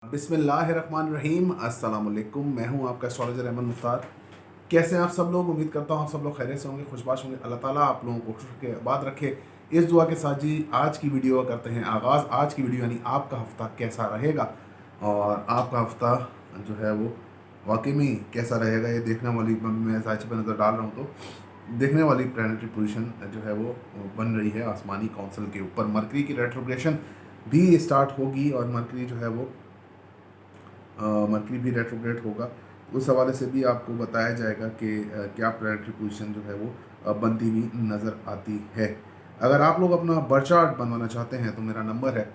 बिस्मिल्लाहिर्रहमानिर्रहीम अस्सलाम वालेकुम। मैं हूं आपका एस्ट्रोलॉजर अहमद मुख्तार। कैसे हैं आप सब लोग? उम्मीद करता हूं आप सब लोग खैरियत से होंगे, खुशबाश होंगे। अल्लाह ताला आप लोगों को खुश रखे, आबाद रखे। इस दुआ के साथ जी आज की वीडियो करते हैं आगाज़। आज की वीडियो यानी आपका हफ़्ता कैसा रहेगा, और आपका हफ़्ता जो है वो वाकई में कैसा रहेगा ये देखने वाली, मैं साइज पर नज़र डाल रहा हूँ तो देखने वाली प्लानिटरी पोजीशन जो है वो बन रही है आसमानी काउंसिल के ऊपर। मरकरी की रेट्रोग्रेशन भी स्टार्ट होगी और मरकरी जो है वो मरकरी भी रेट्रोग्रेड होगा। उस हवाले से भी आपको बताया जाएगा कि क्या प्लानिटरी पोजीशन जो है वो बनती हुई नज़र आती है। अगर आप लोग अपना बर्थ चार्ट बनवाना चाहते हैं तो मेरा नंबर है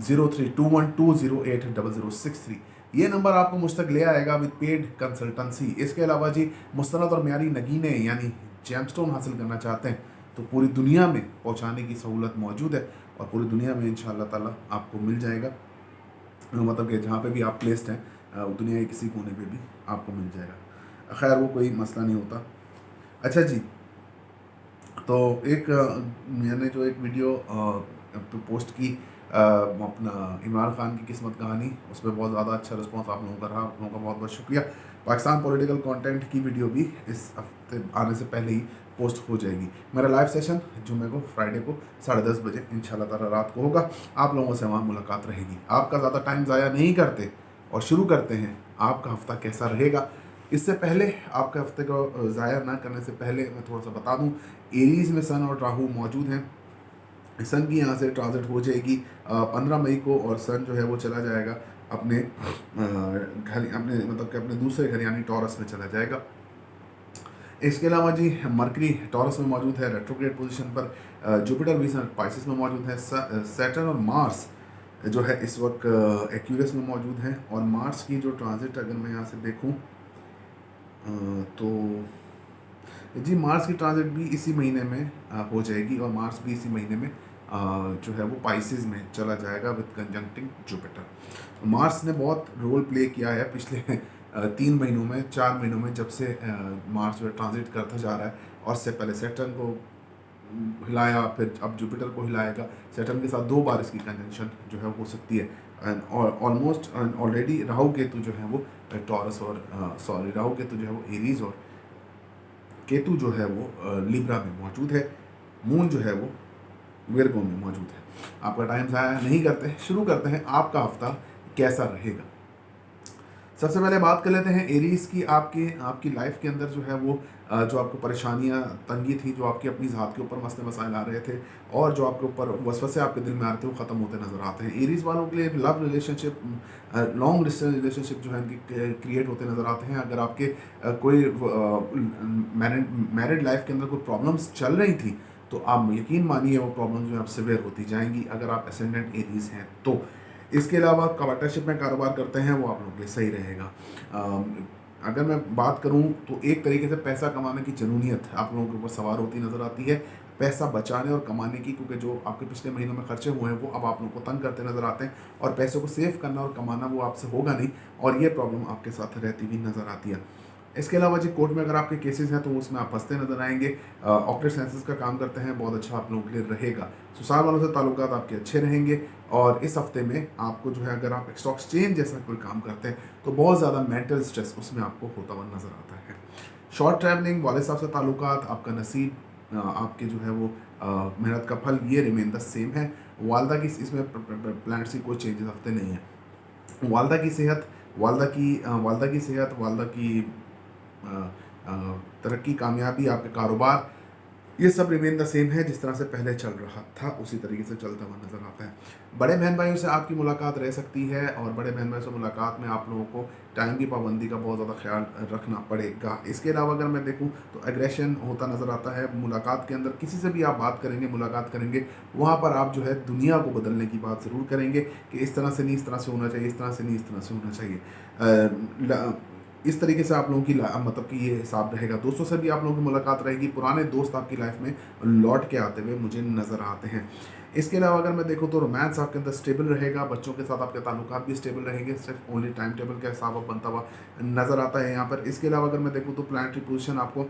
032120800063। ये नंबर आपको मुझ तक ले आएगा विद पेड कंसल्टेंसी। इसके अलावा जी मुस्तनद और म्यारी नगीने यानी जेमस्टोन हासिल करना चाहते हैं तो पूरी दुनिया में पहुंचाने की सहूलत मौजूद है, और पूरी दुनिया में इंशाअल्लाह ताला आपको मिल जाएगा। मतलब कि जहाँ पे भी आप प्लेस्ड हैं दुनिया के किसी कोने पे भी आपको मिल जाएगा। खैर वो कोई मसला नहीं होता। अच्छा जी, तो एक मैंने जो एक वीडियो पोस्ट की अपना इमरान खान की किस्मत कहानी, उस पर बहुत ज़्यादा अच्छा रिस्पांस आप लोगों का रहा। आप लोगों का बहुत बहुत शुक्रिया। पाकिस्तान पॉलिटिकल कंटेंट की वीडियो भी इस हफ्ते आने से पहले ही पोस्ट हो जाएगी। मेरा लाइव सेशन जुम्मे को फ्राइडे को 10:30 बजे इंशाल्लाह ताला रात को होगा। आप लोगों से वहाँ मुलाकात रहेगी। आपका ज़्यादा टाइम ज़ाया नहीं करते और शुरू करते हैं आपका हफ़्ता कैसा रहेगा। इससे पहले आपके हफ्ते को ज़ाया ना करने से पहले मैं थोड़ा सा बता दूं, एरीज़ में सन और राहु मौजूद हैं। सन की यहाँ से ट्रांजिट हो जाएगी 15 मई को, और सन जो है वो चला जाएगा अपने घर, अपने मतलब कि अपने दूसरे घर यानी टॉरस में चला जाएगा। इसके अलावा जी मरकरी टॉरस में मौजूद है रेट्रोग्रेड पोजीशन पर। जुपिटर भी स्पाइसिस में मौजूद है। सैटर्न और मार्स जो है इस वक्त एक्यूरस में मौजूद हैं। और मार्स की जो ट्रांजिट अगर मैं यहाँ से देखूँ तो जी मार्स की ट्रांजिट भी इसी महीने में हो जाएगी, और मार्स भी इसी महीने में जो है वो पाइसिस में चला जाएगा विद कंजंक्टिंग जुपिटर। मार्स ने बहुत रोल प्ले किया है पिछले 3 महीनों में, 4 महीनों में, जब से मार्स जो है ट्रांजिट करता जा रहा है। और से पहले सैटर्न को हिलाया, फिर अब जुपिटर को हिलाएगा। सैटर्न के साथ 2 बार इसकी कंजंक्शन जो है हो सकती है। और ऑलमोस्ट ऑलरेडी राहु केतु जो है वो टॉरस और सॉरी राहु केतु जो है वो एरीज और केतु जो है वो लिब्रा में मौजूद है। मून जो है वो विर्गो में मौजूद है। आपका टाइम ज़ाया नहीं करते, शुरू करते हैं आपका हफ्ता कैसा रहेगा। सबसे पहले बात कर लेते हैं एरीज की। आपकी लाइफ के अंदर जो है वो जो आपको परेशानियां, तंगी थी, जो आपकी अपनी ज़ात के ऊपर मसले मसाइल आ रहे थे, और जो आपके ऊपर वसवसे आपके दिल में आ रहे थे, वो ख़त्म होते नज़र आते हैं। एरीज वालों के लिए love relationship, long distance relationship जो है इनके क्रिएट होते नज़र आते हैं। अगर आपके कोई मैरिड लाइफ के अंदर कोई प्रॉब्लम्स चल रही थी तो आप यकीन मानिए वो प्रॉब्लम जो है आप सिवियर होती जाएंगी अगर आप असेंडेंट एरीज हैं तो। इसके अलावा पार्टनरशिप में कारोबार करते हैं वो आप लोगों के लिए सही रहेगा। अगर मैं बात करूं तो एक तरीके से पैसा कमाने की जुनूनियत आप लोगों के ऊपर सवार होती नज़र आती है, पैसा बचाने और कमाने की, क्योंकि जो आपके पिछले महीनों में खर्चे हुए हैं वो अब आप लोगों को तंग करते नज़र आते हैं, और पैसों को सेव करना और कमाना वो आपसे होगा नहीं, और ये प्रॉब्लम आपके साथ रहती हुई नज़र आती है। इसके अलावा जी कोर्ट में अगर आपके केसेस हैं तो उसमें आप फंसते नजर आएंगे। ऑक्टेट सेंसेस का काम करते हैं, बहुत अच्छा आप लोगों के लिए रहेगा। ससुराल वालों से ताल्लुकात आपके अच्छे रहेंगे। और इस हफ्ते में आपको जो है अगर आप स्टॉक एक्सचेंज जैसा कोई काम करते हैं तो बहुत ज़्यादा मेंटल स्ट्रेस उसमें आपको होता हुआ नज़र आता है। शॉर्ट ट्रैवलिंग, वाले साहब से ताल्लुकात, आपका नसीब, आपके जो है वो मेहनत का फल, ये रिमेन द सेम है। वालदा की इसमें प्लान्स की कोई चेंजेस हफ्ते नहीं है। वालदा की सेहत, वालदा की तरक्की, कामयाबी, आपके कारोबार, ये सब रिमेन द सेम है। जिस तरह से पहले चल रहा था उसी तरीके से चलता हुआ नज़र आता है। बड़े बहन भाइयों से आपकी मुलाकात रह सकती है, और बड़े बहन भाइयों से मुलाकात में आप लोगों को टाइम की पाबंदी का बहुत ज़्यादा ख्याल रखना पड़ेगा। इसके अलावा अगर मैं देखूं तो एग्रेशन होता नज़र आता है मुलाकात के अंदर। किसी से भी आप बात करेंगे, मुलाकात करेंगे, वहाँ पर आप जो है दुनिया को बदलने की बात ज़रूर करेंगे कि इस तरह से नहीं, इस तरह से होना चाहिए, इस तरह से नहीं, इस तरह से होना चाहिए। इस तरीके से आप लोगों की मतलब कि ये हिसाब रहेगा। दोस्तों से भी आप लोगों की मुलाकात रहेगी। पुराने दोस्त आपकी लाइफ में लौट के आते हुए मुझे नज़र आते हैं। इसके अलावा अगर मैं देखूँ तो रोमांस आपके अंदर स्टेबल रहेगा, बच्चों के साथ आपके ताल्लुकात भी स्टेबल रहेंगे, सिर्फ ओनली टाइम टेबल का हिसाब अब बनता हुआ नज़र आता है यहाँ पर। इसके अलावा अगर मैं देखूँ तो प्लानिटरी पोजीशन आपको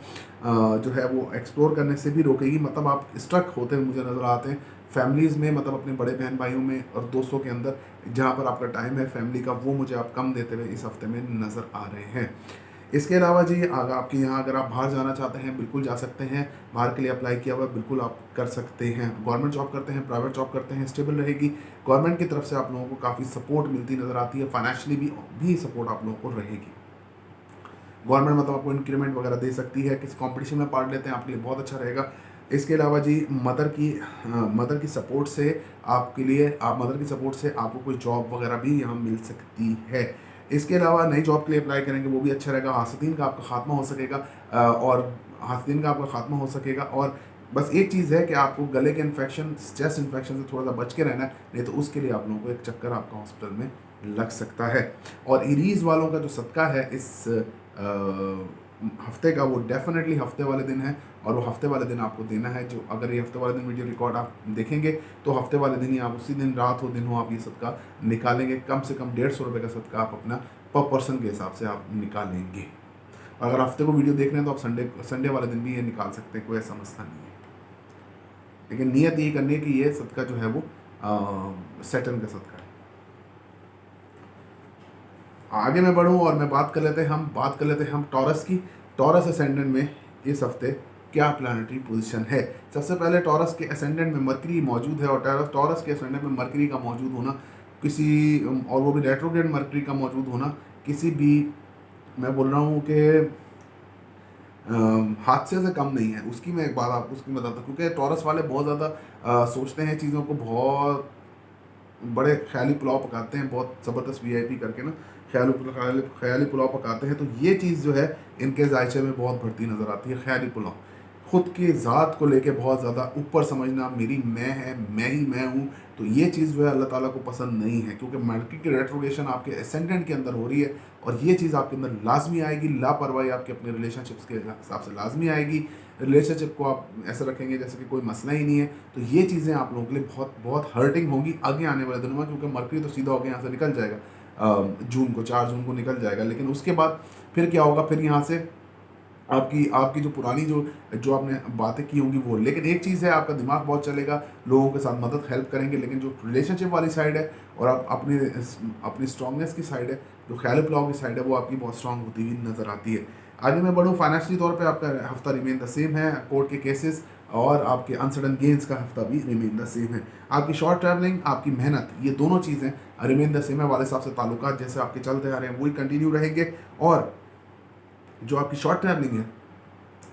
जो है वो एक्सप्लोर करने से भी रोकेगी, मतलब आप स्ट्रक होते हुए मुझे नज़र आते हैं फैमिलीज़ में, मतलब अपने बड़े बहन भाइयों में और दोस्तों के अंदर, जहाँ पर आपका टाइम है फैमिली का वो मुझे आप कम देते हुए इस हफ्ते में नज़र आ रहे हैं। इसके अलावा जी अगर आपके यहाँ अगर आप बाहर जाना चाहते हैं बिल्कुल जा सकते हैं, बाहर के लिए अप्लाई किया हुआ है बिल्कुल आप कर सकते हैं। गवर्नमेंट जॉब करते हैं, प्राइवेट जॉब करते हैं, स्टेबल रहेगी, गवर्नमेंट की तरफ से आप लोगों को काफ़ी सपोर्ट मिलती नज़र आती है, फाइनेंशियली भी सपोर्ट आप लोगों को रहेगी। गवर्नमेंट मतलब आपको इंक्रीमेंट वगैरह दे सकती है, किसी कंपटीशन में पार्ट लेते हैं आपके लिए बहुत अच्छा रहेगा। इसके अलावा जी मदर की सपोर्ट से आपके लिए मदर की सपोर्ट से आपको कोई जॉब वगैरह भी यहाँ मिल सकती है। इसके अलावा नई जॉब के लिए अप्लाई करेंगे वो भी अच्छा रहेगा। हासदीन का आपका खात्मा हो सकेगा और हासदीन का आपका खात्मा हो सकेगा। और बस एक चीज़ है कि आपको गले के इन्फेक्शन, चेस्ट इन्फेक्शन से थोड़ा सा बच के रहना है, नहीं तो उसके लिए आप लोगों को एक चक्कर आपका हॉस्पिटल में लग सकता है। और इरीज़ वालों का जो सदका है इस हफ्ते का, वो डेफिनेटली हफ्ते वाले दिन है और वो हफ्ते वाले दिन आपको देना है। जो अगर ये हफ्ते वाले दिन वीडियो रिकॉर्ड आप देखेंगे तो हफ्ते वाले दिन ही आप उसी दिन, रात हो दिन हो, आप ये सदका निकालेंगे। कम से कम 150 रुपये का सदका आप अपना पर पर्सन के हिसाब से आप निकालेंगे। अगर हफ्ते को वीडियो देख रहे हैं तो आप संडे वाले दिन भी ये निकाल सकते हैं, कोई ऐसा मसला नहीं है। लेकिन नियत ये करनी है कि ये सदका जो है वो सैटर्न का सदका है। आगे मैं बढ़ूँ और मैं बात कर लेते हैं हम टॉरस की। टॉरस असेंडेंट में इस हफ्ते क्या प्लानिटरी पोजीशन है। सबसे पहले टॉरस के असेंडेंट में मरकरी मौजूद है और टॉरस के असेंडेंट में मरकरी का मौजूद होना किसी, और वो भी रेट्रोग्रेड मरकरी का मौजूद होना किसी भी, मैं बोल रहा हूँ कि हादसे से कम नहीं है। उसकी मैं एक बात आपको उसकी बताता हूँ, क्योंकि टॉरस वाले बहुत ज़्यादा सोचते हैं चीज़ों को, बहुत बड़े ख्याली पुलाव पकाते हैं, बहुत ज़बरदस्त वीआईपी करके ना ख्याली पुलाव पकाते हैं। तो ये चीज़ जो है इनके जायचे में बहुत बढ़ती नज़र आती है, ख्याली पुलाव। खुद की ज़ात को लेके बहुत ज़्यादा ऊपर समझना, मेरी मैं है, मैं ही मैं हूँ, तो ये चीज़ जो है अल्लाह ताला को पसंद नहीं है, क्योंकि मरकरी की रेट्रोगेशन आपके एसेंडेंट के अंदर हो रही है और ये चीज़ आपके अंदर लाजमी आएगी। लापरवाही आपके अपने रिलेशनशिप्स के हिसाब से लाजमी आएगी। रिलेशनशिप को आप ऐसे रखेंगे जैसे कि कोई मसला ही नहीं है, तो ये चीज़ें आप लोगों के लिए बहुत बहुत हर्टिंग होंगी आगे आने वाले दिनों में, क्योंकि मरकरी तो सीधा होकर यहाँ से निकल जाएगा जून को, 4 जून को निकल जाएगा। लेकिन उसके बाद फिर क्या होगा, फिर यहाँ से आपकी आपकी जो पुरानी जो आपने बातें की होंगी वो। लेकिन एक चीज़ है, आपका दिमाग बहुत चलेगा, लोगों के साथ मदद हेल्प करेंगे, लेकिन जो रिलेशनशिप वाली साइड है और आप अपनी स्ट्रांगनेस की साइड है, जो ख्याल पुलाव की साइड है, वो आपकी बहुत स्ट्रांग होती हुई नज़र आती है। आगे मैं बढ़ूँ, फाइनेंशियली तौर पे आपका हफ्ता रिमेन द सेम है। कोर्ट के केसेस और आपके अनसडन गेंस का हफ्ता भी रिमेन द सेम है। आपकी शॉर्ट ट्रैवलिंग, आपकी मेहनत, ये दोनों चीज़ें रिमेन द सेम है। वाले साहब से ताल्लुकात जैसे आपके चलते आ रहे हैं वही कंटिन्यू रहेंगे। और जो आपकी शॉर्ट ट्रैवलिंग है,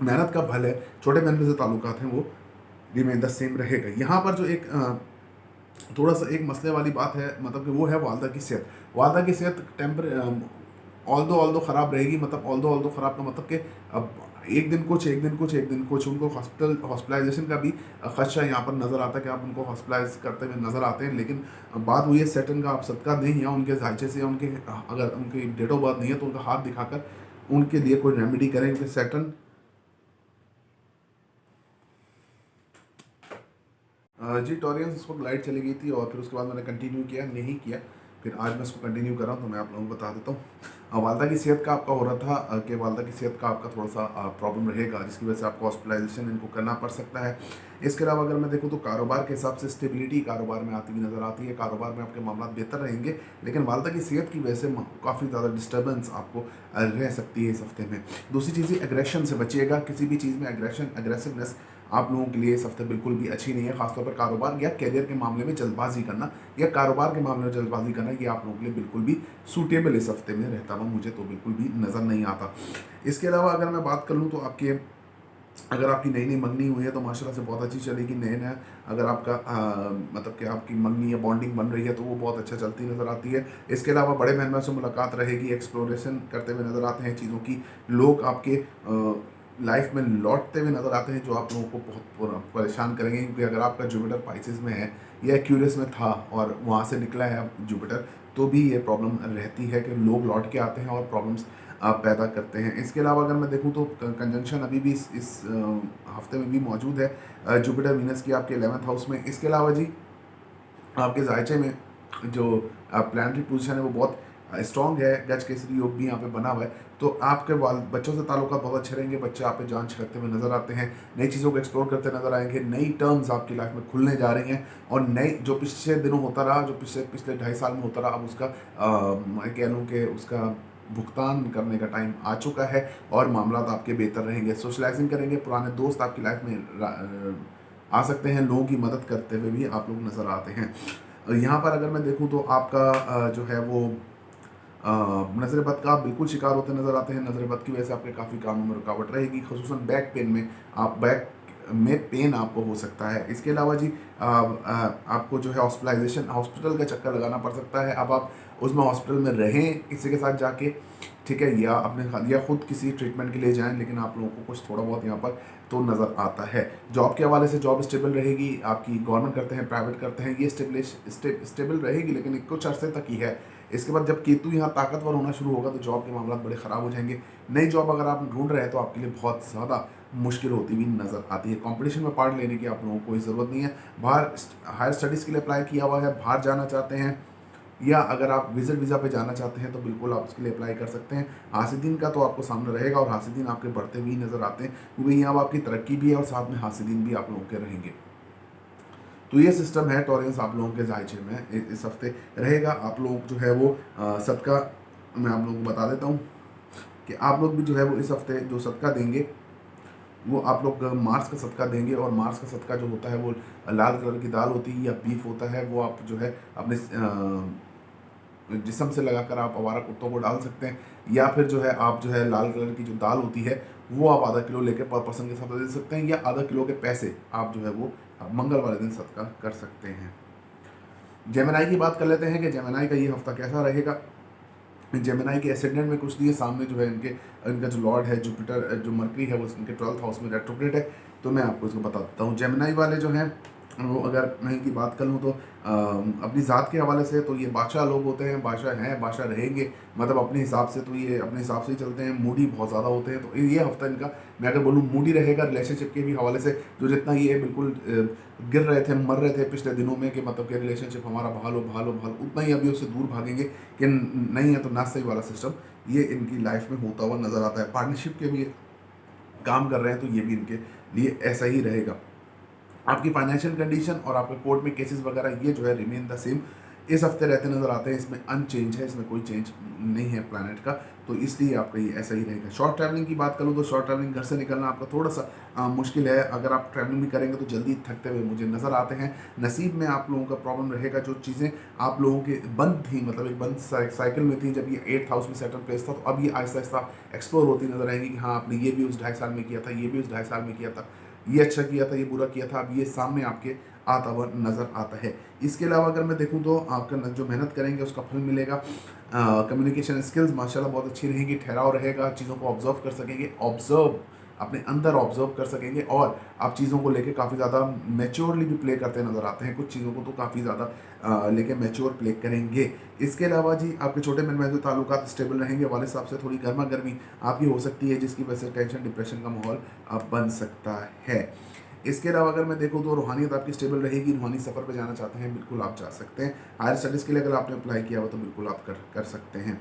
मेहनत का फल है, छोटे बहन से ताल्लुकात हैं, वो रिमेन द सेम रहेगा। यहाँ पर जो एक थोड़ा सा एक मसले वाली बात है, मतलब कि वो है वालदा की सेहत। वालदा की सेहत ऑल दो ख़राब रहेगी, मतलब ऑल दो ख़राब का मतलब कि अब एक दिन कुछ उनको हॉस्पिटलाइजेशन का भी खदशा यहाँ पर नज़र आता है कि आप उनको हॉस्पिटलाइज करते हुए नज़र आते हैं। लेकिन बात हुई है सैटर्न का आप सदका दें या उनके जायचे से, उनके अगर उनकी डेट ऑफ बर्थ नहीं है तो उनका हाथ दिखाकर उनके लिए कोई रेमेडी करें, क्योंकि सैटर्न जी टॉरियंस इस वक्त लाइट चली गई थी और फिर उसके बाद मैंने कंटिन्यू किया नहीं किया, फिर आज मैं इसको कंटिन्यू कर रहा हूँ, तो मैं आप लोगों को बता देता हूँ। वालदा की सेहत का आपका हो रहा था कि वालदा की सेहत का आपका थोड़ा सा प्रॉब्लम रहेगा, जिसकी वजह से आपको हॉस्पिटलाइजेशन इनको करना पड़ सकता है। इसके अलावा अगर मैं देखूँ तो कारोबार के हिसाब से स्टेबिलिटी कारोबार में आती हुई नज़र आती है, कारोबार में आपके मामला बेहतर रहेंगे। लेकिन वालदा की सेहत की वजह से काफ़ी ज़्यादा डिस्टर्बेंस आपको रह सकती है इस हफ्ते में। दूसरी चीज़, एग्रेशन से बचिएगा, किसी भी चीज़ में एग्रेसिवनेस आप लोगों के लिए इस हफ्ते बिल्कुल भी अच्छी नहीं है। खासतौर पर कारोबार या कैरियर के मामले में जल्दबाजी करना या कारोबार के मामले में जल्दबाजी करना, ये आप लोगों के लिए बिल्कुल भी सूटेबल इस हफ्ते में रहता हुआ मुझे तो बिल्कुल भी नज़र नहीं आता। इसके अलावा अगर मैं बात कर लूँ तो अगर आपकी नई नई मंगनी हुई है तो माशाल्लाह से बहुत अच्छी चलेगी। नया अगर आपका मतलब कि आपकी मंगनी या बॉन्डिंग बन रही है तो वो बहुत अच्छा चलती नज़र आती है। इसके अलावा बड़े बहन से मुलाकात रहेगी, एक्सप्लोरेशन करते हुए नज़र आते हैं चीज़ों की। लोग आपके लाइफ में लौटते हुए नज़र आते हैं, जो आप लोगों को बहुत परेशान करेंगे। क्योंकि अगर आपका जुपिटर पाइसेस में है या एक्यूरियस में था और वहाँ से निकला है अब जुपिटर, तो भी ये प्रॉब्लम रहती है कि लोग लौट के आते हैं और प्रॉब्लम्स पैदा करते हैं। इसके अलावा अगर मैं देखूँ तो कंजंक्शन अभी भी इस हफ्ते में भी मौजूद है जुपिटर वीनस की आपके 11th हाउस में। इसके अलावा जी आपके जायचे में जो प्लानिटरी पोजीशन है वो बहुत स्ट्रॉन्ग है, गज केसरी योग भी यहाँ पे बना हुआ है। तो आपके बच्चों से ताल्लुकात बहुत अच्छे रहेंगे, बच्चे आप पे जान छिड़कते हुए नजर आते हैं, नई चीज़ों को एक्सप्लोर करते नजर आएंगे, नई टर्म्स आपकी लाइफ में खुलने जा रही हैं और नई जो पिछले दिनों होता रहा, जो पिछले 2.5 साल में होता रहा, अब उसका मैं कह लूँ कि उसका भुगतान करने का टाइम आ चुका है और मामला आपके बेहतर रहेंगे। सोशलाइजिंग करेंगे, पुराने दोस्त आपकी लाइफ में आ सकते हैं, लोगों की मदद करते हुए भी आप लोग नज़र आते हैं। यहाँ पर अगर मैं देखूँ तो आपका जो है वो नज़र बद का आप बिल्कुल शिकार होते नज़र आते हैं। नज़र बद की वजह से आपके काफ़ी कामों में रुकावट रहेगी, खुसूसन बैक पेन में बैक में पेन आपको हो सकता है। इसके अलावा जी आपको जो है हॉस्पिटल का चक्कर लगाना पड़ सकता है। अब आप उसमें हॉस्पिटल में रहें किसी के साथ जाके, ठीक है, या खुद किसी ट्रीटमेंट के लिए जाएं, लेकिन आप लोगों को कुछ थोड़ा बहुत यहाँ पर तो नज़र आता है। जॉब के हवाले से जॉब स्टेबल रहेगी, आपकी गवर्नमेंट करते हैं प्राइवेट करते हैं, ये स्टेबल रहेगी, लेकिन कुछ अर्से तक ही है। इसके बाद जब केतु यहाँ ताकतवर होना शुरू होगा तो जॉब के मामला बड़े ख़राब हो जाएंगे। नई जॉब अगर आप ढूंढ रहे हैं तो आपके लिए बहुत ज़्यादा मुश्किल होती हुई नज़र आती है। कंपटीशन में पार्ट लेने की आप लोगों को कोई ज़रूरत नहीं है। बाहर हायर स्टडीज़ के लिए अप्लाई किया हुआ है, बाहर जाना चाहते हैं या अगर आप विजिट वीज़ा पे जाना चाहते हैं तो बिल्कुल आप उसके लिए अप्लाई कर सकते हैं। हासिदीन का तो आपको सामने रहेगा और हासिदीन आपके बढ़ते हुए नज़र आते हैं, क्योंकि यहाँ आपकी तरक्की भी है और साथ में हासिदीन भी आप लोगों के रहेंगे। तो ये सिस्टम है टॉरेंस आप लोगों के जायचे में इस हफ्ते रहेगा। आप लोग जो है वो सदका मैं आप लोगों को बता देता हूँ कि आप लोग भी जो है वो इस हफ्ते जो सदका देंगे वो आप लोग मार्स का सदका देंगे। और मार्स का सदका जो होता है वो लाल कलर की दाल होती है या बीफ होता है, वो आप जो है अपने जिस्म से लगाकर आप आवारा कुत्तों को डाल सकते हैं, या फिर जो है आप जो है लाल कलर की जो दाल होती है वो आप आधा किलो लेके पर पर्सन के साथ दे सकते हैं, या आधा किलो के पैसे आप जो है वो मंगल वाले दिन सदका कर सकते हैं। जेमिनाई की बात कर लेते हैं कि जेमिनाई का ये हफ्ता कैसा रहेगा। जेमिनाई के एसेंडेंट में कुछ दिए सामने जो है इनका जो लॉर्ड है जुपिटर, जो मरकरी है वो इनके 12th हाउस में रेट्रोग्रेड है। तो मैं आपको इसको बता देता हूँ। जेमिनाई वाले जो हैं वो अगर मैं इनकी बात कर लूँ तो अपनी ज़ात के हवाले से तो ये बादशाह लोग होते हैं, बादशाह हैं, बादशाह रहेंगे, मतलब अपने हिसाब से तो ये अपने हिसाब से ही चलते हैं, मूडी बहुत ज़्यादा होते हैं। तो ये हफ्ता इनका मैं अगर बोलूँ मूडी रहेगा रिलेशनशिप के भी हवाले से। जो जितना ये बिल्कुल गिर रहे थे, मर रहे थे पिछले दिनों में कि मतलब कि रिलेशनशिप हमारा बहाल हो, उतना ही अभी उससे दूर भागेंगे कि नहीं है तो ना सही वाला सिस्टम ये इनकी लाइफ में होता हुआ नज़र आता है। पार्टनरशिप के भी काम कर रहे हैं तो ये भी इनके लिए ऐसा ही रहेगा। आपकी फाइनेंशियल कंडीशन और आपके कोर्ट में केसेस वगैरह ये जो है रिमेन द सेम इस हफ्ते रहते नजर आते हैं। इसमें अनचेंज है, इसमें कोई चेंज नहीं है प्लैनेट का, तो इसलिए आपका ये ऐसा ही रहेगा। शॉर्ट ट्रैवलिंग की बात करूँ तो शॉर्ट ट्रैवलिंग घर से निकलना आपका थोड़ा सा मुश्किल है। अगर आप ट्रैवलिंग भी करेंगे तो जल्दी थकते हुए मुझे नज़र आते हैं। नसीब में आप लोगों का प्रॉब्लम रहेगा, जो चीज़ें आप लोगों के बंद थी, मतलब एक बंद साइकिल में थी जब ये 8th हाउस में सेटल प्लेस था, तो अब ये आहिस्ता आहिस्ता एक्सप्लोर होती नजर आएंगी कि हाँ आपने ये भी उस 2.5 साल में किया था, ये भी उस 2.5 साल में किया था, ये अच्छा किया था, ये बुरा किया था, अब ये सामने आपके आता हुआ नज़र आता है। इसके अलावा अगर मैं देखूं तो आपका जो मेहनत करेंगे उसका फल मिलेगा। कम्युनिकेशन स्किल्स माशाल्लाह बहुत अच्छी रहेंगी, ठहराव रहेगा, चीज़ों को ऑब्जर्व कर सकेंगे, अपने अंदर ऑब्जर्व कर सकेंगे और आप चीज़ों को लेके काफ़ी ज़्यादा मैच्योरली भी प्ले करते नज़र आते हैं। कुछ चीज़ों को तो काफ़ी ज़्यादा लेके मैच्योर प्ले करेंगे। इसके अलावा जी आपके छोटे में ताल्लुकात स्टेबल रहेंगे, वाले साहब से थोड़ी गर्मा गर्मी आपकी हो सकती है जिसकी वजह से टेंशन डिप्रेशन का माहौल बन सकता है। इसके अलावा अगर मैं देखूँ तो रूहानियत आपकी स्टेबल रहेगी, रूहानी सफ़र पे जाना चाहते हैं बिल्कुल आप जा सकते हैं। हायर स्टडीज़ के लिए अगर आपने अप्लाई किया हो तो बिल्कुल आप कर सकते हैं।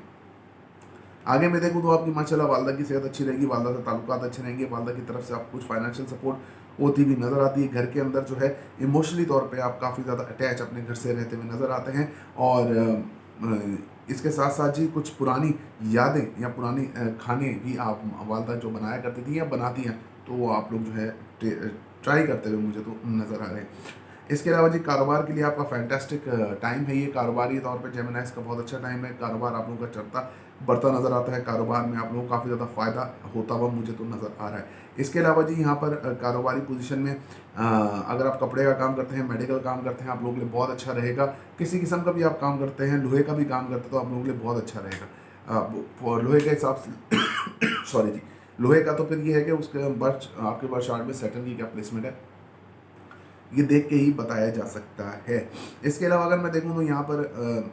आगे मैं देखूँ तो आपकी माशाल्लाह वालदा की सेहत अच्छी रहेगी, वालदा से ताल्लुकात अच्छे रहेंगे, वालदा की तरफ से आपको कुछ फाइनेंशियल सपोर्ट होती भी नज़र आती है। घर के अंदर जो है इमोशनली तौर पे आप काफ़ी ज़्यादा अटैच अपने घर से रहते हुए नज़र आते हैं। और इसके साथ साथ जी कुछ पुरानी यादें या पुरानी खाने भी आप वालदा जो बनाया करती थी या बनाती हैं तो वो आप लोग जो है ट्राई करते हुए मुझे तो नज़र आ रहे हैं। इसके अलावा जी कारोबार के लिए आपका फैंटास्टिक टाइम है ये। कारोबारी तौर पे जेमिनाइज का बहुत अच्छा टाइम है, कारोबार आप लोगों का चढ़ता बढ़ता नज़र आता है, कारोबार में आप लोगों को काफ़ी ज़्यादा फ़ायदा होता हुआ मुझे तो नज़र आ रहा है। इसके अलावा जी यहाँ पर कारोबारी पोजीशन में अगर आप कपड़े का काम करते हैं, मेडिकल काम करते हैं, आप लोगों के लिए बहुत अच्छा रहेगा। किसी किस्म का भी आप काम करते हैं, लोहे का भी काम करते हैं तो आप लोगों के लिए बहुत अच्छा रहेगा। लोहे के हिसाब से सॉरी जी, लोहे का तो फिर ये है कि उसके बर्थ आपके बर्थ चार्ट में सैटर्न की क्या प्लेसमेंट है, ये देख के ही बताया जा सकता है। इसके अलावा अगर मैं देखूँ तो यहाँ पर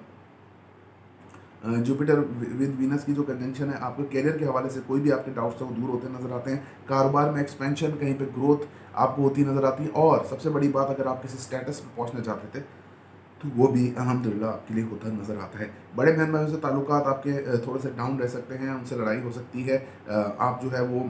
जुपिटर विद वीनस की जो कंजंक्शन है, आपके करियर के हवाले से कोई भी आपके डाउट्स हैं वो दूर होते नजर आते हैं। कारोबार में एक्सपेंशन, कहीं पे ग्रोथ आपको होती नजर आती है। और सबसे बड़ी बात, अगर आप किसी स्टेटस पर पहुंचना चाहते थे तो वो भी अल्हम्दुलिल्लाह आपके लिए होता नजर आता है। बड़े बहन भाइयों से ताल्लुकात आपके थोड़े से डाउन रह सकते हैं, उनसे लड़ाई हो सकती है। आप जो है वो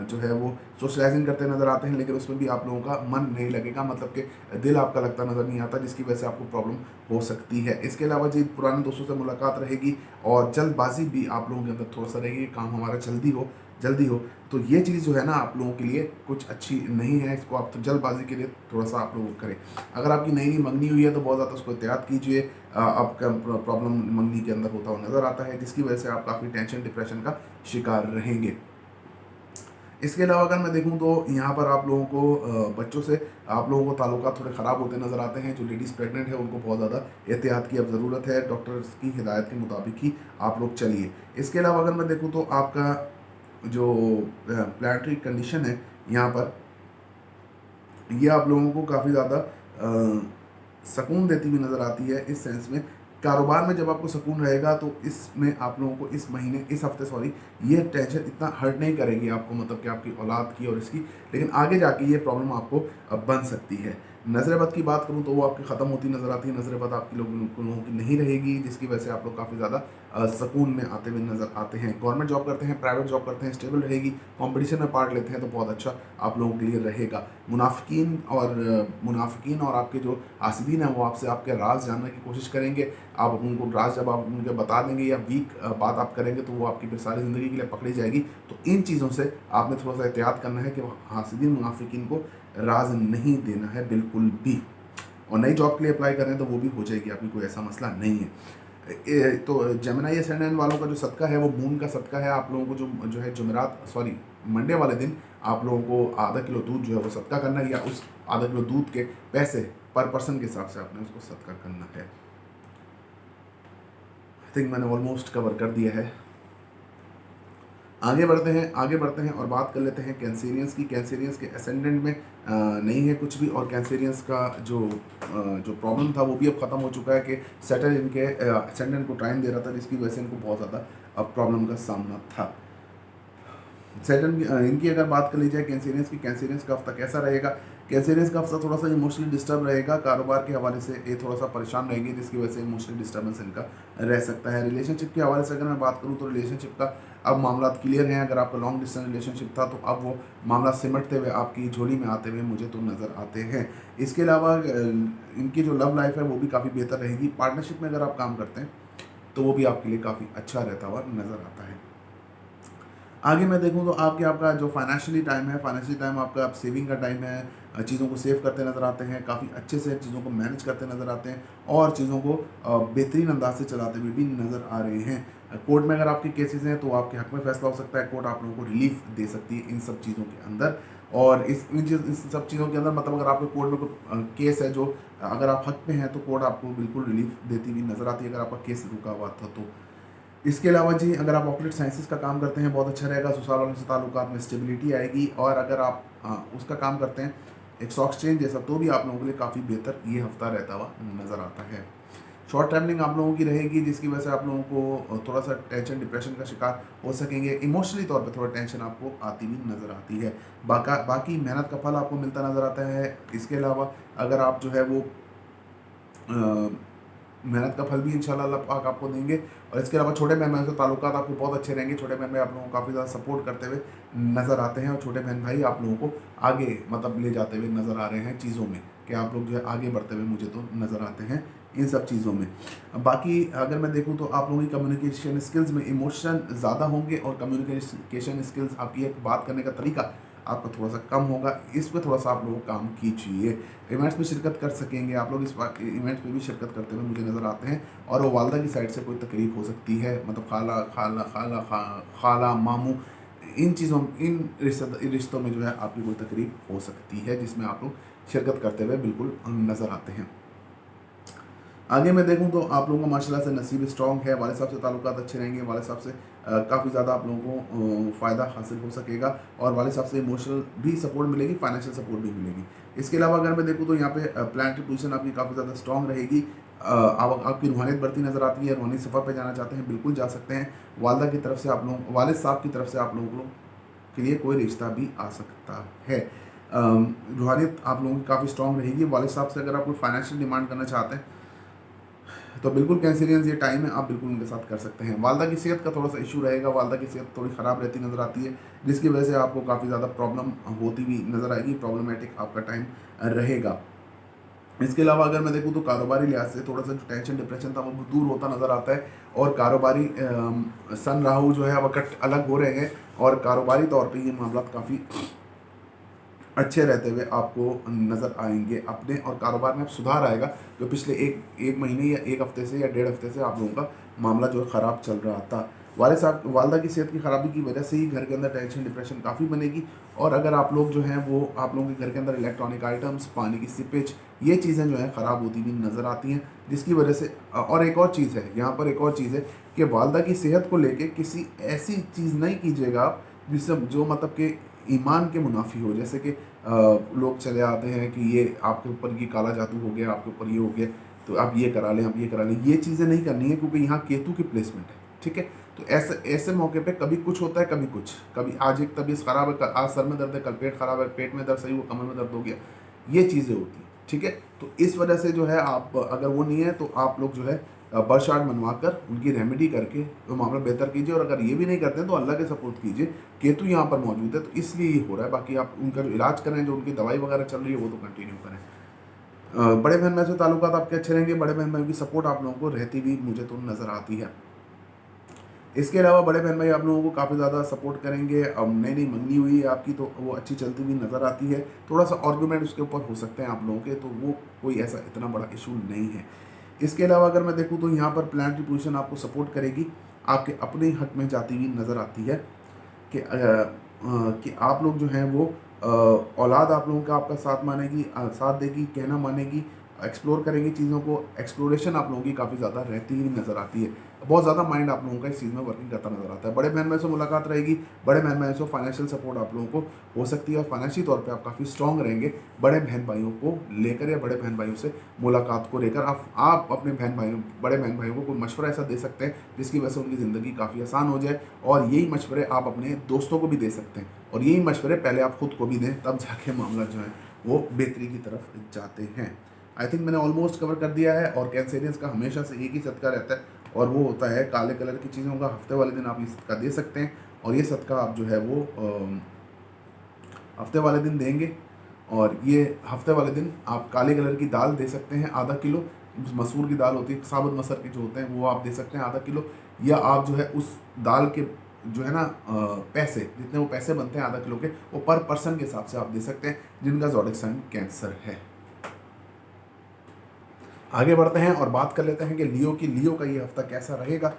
जो है वो सोशलाइजिंग करते नज़र आते हैं, लेकिन उसमें भी आप लोगों का मन नहीं लगेगा, मतलब कि दिल आपका लगता नज़र नहीं आता, जिसकी वजह से आपको प्रॉब्लम हो सकती है। इसके अलावा जी पुराने दोस्तों से मुलाकात रहेगी और जल्दबाजी भी आप लोगों के अंदर थोड़ा सा रहेगी, काम हमारा जल्दी हो, तो ये चीज़ जो है ना आप लोगों के लिए कुछ अच्छी नहीं है। इसको आप तो जल्दबाजी के लिए थोड़ा सा आप लोग करें। अगर आपकी नई मंगनी हुई है तो बहुत ज़्यादा उसको एहतियात कीजिए। आपका प्रॉब्लम मंगनी के अंदर होता हुआ नज़र आता है, जिसकी वजह से आप काफ़ी टेंशन डिप्रेशन का शिकार रहेंगे। इसके अलावा अगर मैं देखूं तो यहाँ पर आप लोगों को बच्चों से आप लोगों को ताल्लुकात थोड़े ख़राब होते नज़र आते हैं। जो लेडीज़ प्रेग्नेंट है उनको बहुत ज़्यादा एहतियात की अब ज़रूरत है, डॉक्टर्स की हिदायत के मुताबिक ही आप लोग चलिए। इसके अलावा अगर मैं देखूँ तो आपका जो प्लानिटरी कंडीशन है यहाँ पर, ये आप लोगों को काफ़ी ज़्यादा सुकून देती हुई नज़र आती है। इस सेंस में कारोबार में जब आपको सुकून रहेगा तो इसमें आप लोगों को इस हफ्ते सॉरी, ये टेंशन इतना हर्ट नहीं करेगी आपको, मतलब कि आपकी औलाद की और इसकी, लेकिन आगे जाके ये प्रॉब्लम आपको बन सकती है। नज़र बद की बात करूँ तो वो आपकी ख़त्म होती नज़र आती है। नज़र बद आपकी लोगों की नहीं रहेगी, जिसकी वजह से आप लोग काफ़ी ज़्यादा सुकून में आते हुए नज़र आते हैं। गवर्नमेंट जॉब करते हैं, प्राइवेट जॉब करते हैं, स्टेबल रहेगी। कंपटीशन में पार्ट लेते हैं तो बहुत अच्छा आप लोगों के लिए रहेगा। मुनाफिकीन और आपके जो हासिदीन हैं वो आपसे आपके राज जानने की कोशिश करेंगे। आप उनको राज जब आप उनके बता देंगे या वीक बात आप करेंगे तो वो आपकी फिर सारी ज़िंदगी के लिए पकड़ी जाएगी। तो इन चीज़ों से आपने थोड़ा सा एहतियात करना है कि हासिदीन मुनाफिकीन को राज नहीं देना है बिल्कुल भी। और नई जॉब के लिए अप्लाई करें तो वो भी हो जाएगी, आपकी कोई ऐसा मसला नहीं है। तो जेमिनी एसेंडेंट वालों का जो सदका है वो मून का सदका है। आप लोगों को जो है मंडे वाले दिन आप लोगों को आधा किलो दूध जो है वो सदका करना है, या उस आधा किलो दूध के पैसे पर पर्सन के हिसाब से आपने उसको सदका करना है। आई थिंक मैंने ऑलमोस्ट कवर कर दिया है। आगे बढ़ते हैं और बात कर लेते हैं कैंसेरियंस की। कैंसेरियंस के एसेंडेंट में नहीं है कुछ भी, और कैंसेरियंस का जो प्रॉब्लम था वो भी अब ख़त्म हो चुका है कि सैटर्न इनके एसेंडेंट को टाइम दे रहा था, जिसकी वजह से इनको बहुत ज़्यादा प्रॉब्लम का सामना था। सैटर्न इनकी अगर बात कर ली जाए कैंसेरियंस का हफ्ता कैसा रहेगा। कैंसेरियंस का हफ्ता थोड़ा सा इमोशनली डिस्टर्ब रहेगा, कारोबार के हवाले से ये थोड़ा सा परेशान रहेंगे, जिसकी वजह से इमोशनल डिस्टर्बेंस इनका रह सकता है। रिलेशनशिप के हवाले से अगर मैं बात करूँ तो रिलेशनशिप का अब मामला क्लियर हैं। अगर आपका लॉन्ग डिस्टेंस रिलेशनशिप था तो अब वो मामला सिमटते हुए आपकी झोली में आते हुए मुझे तो नज़र आते हैं। इसके अलावा इनकी जो लव लाइफ है वो भी काफ़ी बेहतर रहेगी। पार्टनरशिप में अगर आप काम करते हैं तो वो भी आपके लिए काफ़ी अच्छा रहता हुआ नज़र आता है। आगे मैं देखूं तो आपका जो फाइनेंशियली टाइम आपका आप सेविंग का टाइम है। चीज़ों को सेव करते नज़र आते हैं, काफ़ी अच्छे से चीज़ों को मैनेज करते नज़र आते हैं और चीज़ों को बेहतरीन अंदाज से चलाते हुए भी नज़र आ रहे हैं। कोर्ट में अगर आपके केसेस हैं तो आपके हक में फैसला हो सकता है। कोर्ट आप लोगों को रिलीफ दे सकती है इन सब चीज़ों के अंदर। और इस सब चीज़ों के अंदर मतलब अगर आपके कोर्ट में कोई केस है जो अगर आप हक में हैं तो कोर्ट आपको बिल्कुल रिलीफ देती हुई नज़र आती है, अगर आपका केस रुका हुआ था तो। इसके अलावा जी अगर आप ऑपरेट साइंसेस का काम करते हैं बहुत अच्छा रहेगा। ससुराल वालों से ताल्लुकात में स्टेबिलिटी आएगी। और अगर आप उसका काम करते हैं एक स्टॉक एक्सचेंज जैसा, तो भी आप लोगों के लिए काफ़ी बेहतर ये हफ्ता रहता हुआ नज़र आता है। शॉर्ट ट्रैवलिंग आप लोगों की रहेगी, जिसकी वजह से आप लोगों को थोड़ा सा टेंशन डिप्रेशन का शिकार हो सकेंगे। इमोशनली तौर पे थोड़ा टेंशन आपको आती हुई नज़र आती है। बाकी मेहनत का फल आपको मिलता नज़र आता है। इसके अलावा अगर आप जो है वो मेहनत का फल भी इंशाल्लाह अल्लाह पाक आपको देंगे। और इसके अलावा छोटे बहन भाई से ताल्लुकात आपके बहुत अच्छे रहेंगे। छोटे बहन भाई आप लोगों को काफ़ी ज़्यादा सपोर्ट करते हुए नज़र आते हैं और छोटे बहन भाई आप लोगों को आगे मतलब ले जाते हुए नज़र आ रहे हैं चीज़ों में, कि आप लोग जो है आगे बढ़ते हुए मुझे तो नज़र आते हैं इन सब चीज़ों में। बाकी अगर मैं देखूँ तो आप लोगों की कम्युनिकेशन स्किल्स में इमोशन ज़्यादा होंगे और कम्युनिकेशन स्किल्स आपकी एक बात करने का तरीका आपका थोड़ा सा कम होगा। इस पर थोड़ा सा आप लोग काम कीजिए। इवेंट्स में शिरकत कर सकेंगे आप लोग, इस इवेंट्स में भी शिरकत करते हुए मुझे नज़र आते हैं। और वो वालदा की साइड से कोई तकलीफ हो सकती है, मतलब खाला मामू इन चीज़ों इन रिश्तों में जो है आपकी कोई तकलीफ हो सकती है, जिसमें आप लोग शिरकत करते हुए बिल्कुल नज़र आते हैं। आगे मैं देखूं तो आप लोगों का माशाल्लाह से नसीब स्ट्रॉन्ग है, वाले साहब से ताल्लुकात अच्छे रहेंगे, वाले साहब से काफ़ी ज़्यादा आप लोगों को फ़ायदा हासिल हो सकेगा और वाले साहब से इमोशनल भी सपोर्ट मिलेगी, फाइनेंशियल सपोर्ट भी मिलेगी। इसके अलावा अगर मैं देखूँ तो यहाँ पे प्लानिटरी पोजीशन आपकी काफ़ी ज़्यादा स्ट्रॉन्ग रहेगी। आपकी रूहानियत बढ़ती नज़र आती है, रूहानी सफ़र पर जाना चाहते हैं बिल्कुल जा सकते हैं। वालदा की तरफ से आप लोग, वालिद साहब की तरफ से आप लोगों के लिए कोई रिश्ता भी आ सकता है। रूहानियत आप लोगों की काफ़ी स्ट्रॉन्ग रहेगी। वालिद साहब से अगर आप कोई फाइनेंशियल डिमांड करना चाहते हैं तो बिल्कुल कैंसरियंस ये टाइम है, आप बिल्कुल उनके साथ कर सकते हैं। वालदा की सेहत का थोड़ा सा इशू रहेगा, वालदा की सेहत थोड़ी ख़राब रहती नज़र आती है, जिसकी वजह से आपको काफ़ी ज़्यादा प्रॉब्लम होती हुई नज़र आएगी, प्रॉब्लमैटिक आपका टाइम रहेगा। इसके अलावा अगर मैं देखूँ तो कारोबारी लिहाज से थोड़ा सा जो टेंशन डिप्रेशन था वो दूर होता नज़र आता है और कारोबारी सन राहु जो है वक़्त अलग हो रहे हैं और कारोबारी तौर पे ये मामला काफ़ी अच्छे रहते हुए आपको नज़र आएंगे अपने, और कारोबार में अब सुधार आएगा जो पिछले एक महीने या एक हफ्ते से या 1.5 हफ्ते से आप लोगों का मामला जो है ख़राब चल रहा था। वाले साहब वालदा की सेहत की ख़राबी की वजह से ही घर के अंदर टेंशन डिप्रेशन काफ़ी बनेगी। और अगर आप लोग जो हैं वो आप लोगों के घर के अंदर इलेक्ट्रॉनिक आइटम्स, पानी की सिपेज, ये चीज़ें जो हैं ख़राब होती हुई नज़र आती हैं, जिसकी वजह से और एक और चीज़ है यहाँ पर, एक और चीज़ है कि वालदा की सेहत को लेके किसी ऐसी चीज़ नहीं कीजिएगा आप जिससे जो मतलब कि ईमान के मुनाफी हो। जैसे कि लोग चले आते हैं कि ये आपके ऊपर ये काला जादू हो गया, आपके ऊपर ये हो गया, तो आप ये करा लें, आप ये करा लें, ये चीज़ें नहीं करनी है क्योंकि यहाँ केतु की प्लेसमेंट है, ठीक है। तो ऐसे ऐसे मौके पे कभी कुछ होता है, कभी कुछ, कभी आज एक तबीयत ख़राब है, आज सर में दर्द है, कल पेट ख़राब है, पेट में दर्द सही हुआ, कमर में दर्द हो गया, ये चीज़ें होती हैं, ठीक है। तो इस वजह से जो है आप अगर वो नहीं है तो आप लोग जो है बरसात मनवा कर उनकी रेमेडी करके तो मामला बेहतर कीजिए। और अगर ये भी नहीं करते हैं तो अल्लाह के सपोर्ट कीजिए, केतु यहाँ पर मौजूद है तो इसलिए ये हो रहा है। बाकी आप उनका जो इलाज करें, जो उनकी दवाई वगैरह चल रही है वो तो कंटिन्यू करें। बड़े बहन भाई से ताल्लुकात आपके अच्छे रहेंगे, बड़े बहन भाई की सपोर्ट आप लोगों को रहती भी मुझे तो नज़र आती है। इसके अलावा बड़े बहन भाई आप लोगों को काफ़ी ज़्यादा सपोर्ट करेंगे। अब नई नई मंगनी हुई है आपकी तो वो अच्छी चलती हुई नज़र आती है, थोड़ा सा आर्गूमेंट उसके ऊपर हो सकते हैं आप लोगों के, तो वो कोई ऐसा इतना बड़ा इशू नहीं है। इसके अलावा अगर मैं देखूँ तो यहाँ पर प्लानिटरी पोजीशन आपको सपोर्ट करेगी, आपके अपने हक में जाती हुई नज़र आती है कि आप लोग जो हैं वो औलाद आप लोगों का आपका साथ मानेगी, साथ देगी, कहना मानेगी, एक्सप्लोर करेंगे चीज़ों को, एक्सप्लोरेशन आप लोगों की काफ़ी ज़्यादा रहती ही नज़र आती है। बहुत ज़्यादा माइंड आप लोगों का इस चीज़ में वर्किंग करता नज़र आता है। बड़े बहन भाई से मुलाकात रहेगी, बड़े बहन भाई से फाइनेंशियल सपोर्ट आप लोगों को हो सकती है और फाइनेंशियल तौर पे आप काफ़ी स्ट्रॉन्ग रहेंगे बड़े बहन भाइयों को लेकर, या बड़े बहन भाइयों से मुलाकात को लेकर आप अपने बड़े बहन भाइयों को कोई मशवरा ऐसा दे सकते हैं जिसकी वजह से उनकी ज़िंदगी काफ़ी आसान हो जाए। और यही मशवरे आप अपने दोस्तों को भी दे सकते हैं और यही मशवरे पहले आप खुद को भी दें, तब जाके मामला जो है वो बेहतरी की तरफ जाते हैं। आई थिंक मैंने ऑलमोस्ट कवर कर दिया है। और कैंसेरियंस का हमेशा से एक ही सदका रहता है और वो होता है काले कलर की चीज़ों का। हफ्ते वाले दिन आप ये सदका दे सकते हैं और ये सदका आप जो है वो हफ्ते वाले दिन देंगे। और ये हफ्ते वाले दिन आप काले कलर की दाल दे सकते हैं, आधा किलो मसूर की दाल होती है, साबुत मसर के जो होते हैं वो आप दे सकते हैं आधा किलो। या आप जो है उस दाल के जो है ना पैसे, जितने वो पैसे बनते हैं आधा किलो के, वो पर पर्सन के हिसाब से आप दे सकते हैं जिनका ज़ोडिक साइन कैंसर है। आगे बढ़ते हैं और बात कर लेते हैं कि लियो का ये हफ्ता कैसा रहेगा।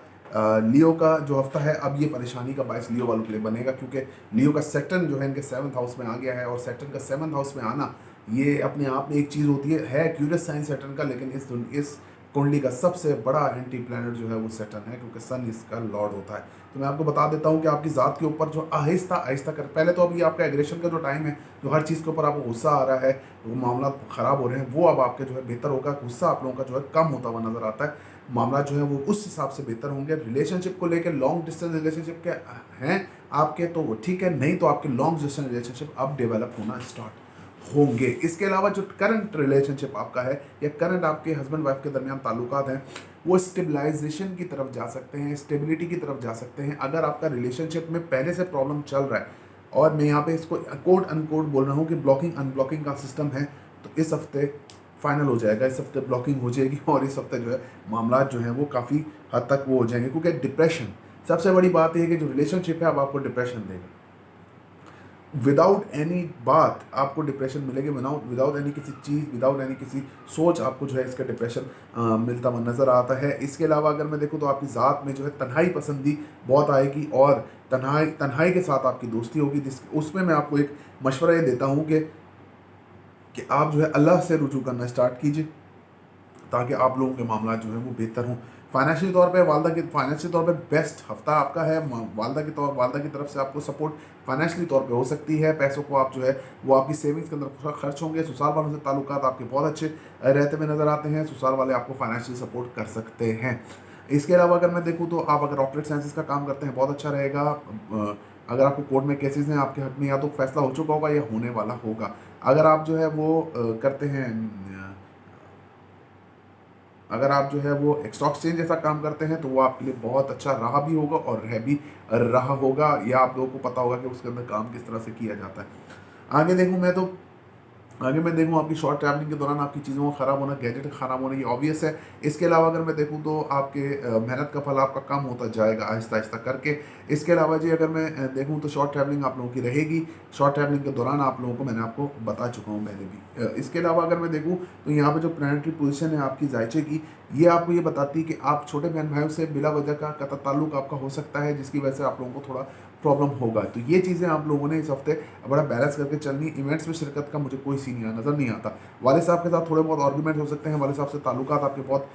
लियो का जो हफ्ता है अब ये परेशानी का बायस लियो वालों के लिए बनेगा, क्योंकि लियो का सैटर्न जो है इनके 7th हाउस में आ गया है। और सैटर्न का 7th हाउस में आना ये अपने आप में एक चीज़ होती है क्यूरियस साइन सैटर्न का, लेकिन इस कुंडली का सबसे बड़ा एंटी प्लैनेट जो है वो सैटर्न है, क्योंकि सन इसका लॉर्ड होता है। तो मैं आपको बता देता हूँ कि आपकी ज़ात के ऊपर जो आहिस्ता आहिस्ता कर, पहले तो अभी आपका एग्रेशन का जो टाइम है, जो हर चीज़ के ऊपर आपको गुस्सा आ रहा है, वो मामला ख़राब हो रहे हैं, वो अब आपके जो है बेहतर होगा। गुस्सा आप लोगों का जो है कम होता हुआ नज़र आता है, मामला जो है वो उस हिसाब से बेहतर होंगे। रिलेशनशिप को लेकर लॉन्ग डिस्टेंस रिलेशनशिप के हैं आपके तो वो ठीक है, नहीं तो आपके लॉन्ग डिस्टेंस रिलेशनशिप अब डेवलप होना स्टार्ट होंगे। इसके अलावा जो करंट रिलेशनशिप आपका है या करंट आपके हस्बैंड वाइफ के दरमियान ताल्लुकात हैं वो स्टेबलाइजेशन की तरफ जा सकते हैं, स्टेबिलिटी की तरफ जा सकते हैं। अगर आपका रिलेशनशिप में पहले से प्रॉब्लम चल रहा है, और मैं यहाँ पे इसको कोट अनकोट बोल रहा हूँ कि ब्लॉकिंग अनब्लॉकिंग का सिस्टम है, तो इस हफ्ते फाइनल हो जाएगा, इस हफ्ते ब्लॉकिंग हो जाएगी और इस हफ्ते जो है मामला जो है वो काफ़ी हद तक वो हो जाएंगे। क्योंकि डिप्रेशन सबसे बड़ी बात यह है कि जो रिलेशनशिप है अब आपको डिप्रेशन देगा, विदाउट एनी बात आपको डिप्रेशन मिलेगी, विदाउट एनी किसी चीज़, विदाउट एनी किसी सोच आपको जो है इसका डिप्रेशन मिलता हुआ नज़र आता है। इसके अलावा अगर मैं देखूँ तो आपकी ज़ात में जो है तन्हाई पसंदी बहुत आएगी और तन्हाई के साथ आपकी दोस्ती होगी, उसमें मैं आपको एक मशवरा ये देता हूँ कि आप जो है अल्लाह से रुजू करना स्टार्ट कीजिए। ताकि आप लोगों के मामला जो है वो बेहतर हों। फाइनेंशियल तौर पे फाइनेंशियल तौर पे बेस्ट हफ्ता आपका है। वालदा की तरफ से आपको सपोर्ट फाइनेंशियली तौर पे हो सकती है। पैसों को आप जो है वो आपकी सेविंग्स के अंदर खर्च होंगे। ससुराल वालों से ताल्लुकात आपके बहुत अच्छे रहते हुए नज़र आते हैं। ससुराल वाले आपको फाइनेंशियल सपोर्ट कर सकते हैं। इसके अलावा अगर मैं देखूँ तो आप अगर ऑपरेट साइंसेस का काम करते हैं बहुत अच्छा रहेगा। अगर आपके कोर्ट में केसेस हैं आपके हक में, या तो फैसला हो चुका होगा या होने वाला होगा। अगर आप जो है वो करते हैं, अगर आप जो है वो स्टॉक एक्सचेंज जैसा काम करते हैं तो वो आपके लिए बहुत अच्छा रहा भी होगा और रह भी रहा होगा, या आप लोगों को पता होगा कि उसके अंदर काम किस तरह से किया जाता है। आगे मैं देखूँ आपकी शॉर्ट ट्रैवलिंग के दौरान आपकी चीज़ों का ख़राब होना, गैजेट ख़राब होना, ये ऑब्वियस है। इसके अलावा अगर मैं देखूँ तो आपके मेहनत का फल आपका कम होता जाएगा आहिस्ता आहिस्ता करके। इसके अलावा जी अगर मैं देखूँ तो शॉर्ट ट्रैवलिंग आप लोगों की रहेगी। शॉर्ट ट्रैवलिंग के दौरान आप लोगों को मैंने आपको बता चुका हूँ पहले भी। इसके अलावा अगर मैं देखूँ तो यहाँ पर जो प्लानिटरी पोजिशन है आपकी जायचे की, ये आपको ये बताती है कि आप छोटे बहन भाइयों से बिला वजह का कतई ताल्लुक आपका हो सकता है, जिसकी वजह से आप लोगों को थोड़ा प्रॉब्लम होगा। तो ये चीज़ें आप लोगों ने इस हफ्ते बड़ा बैलेंस करके चलनी। इवेंट्स में शिरकत का मुझे कोई सीन नज़र नहीं आता। वाले साहब के साथ थोड़े बहुत आर्गूमेंट हो सकते हैं, वाले साहब से ताल्लुकात आपके बहुत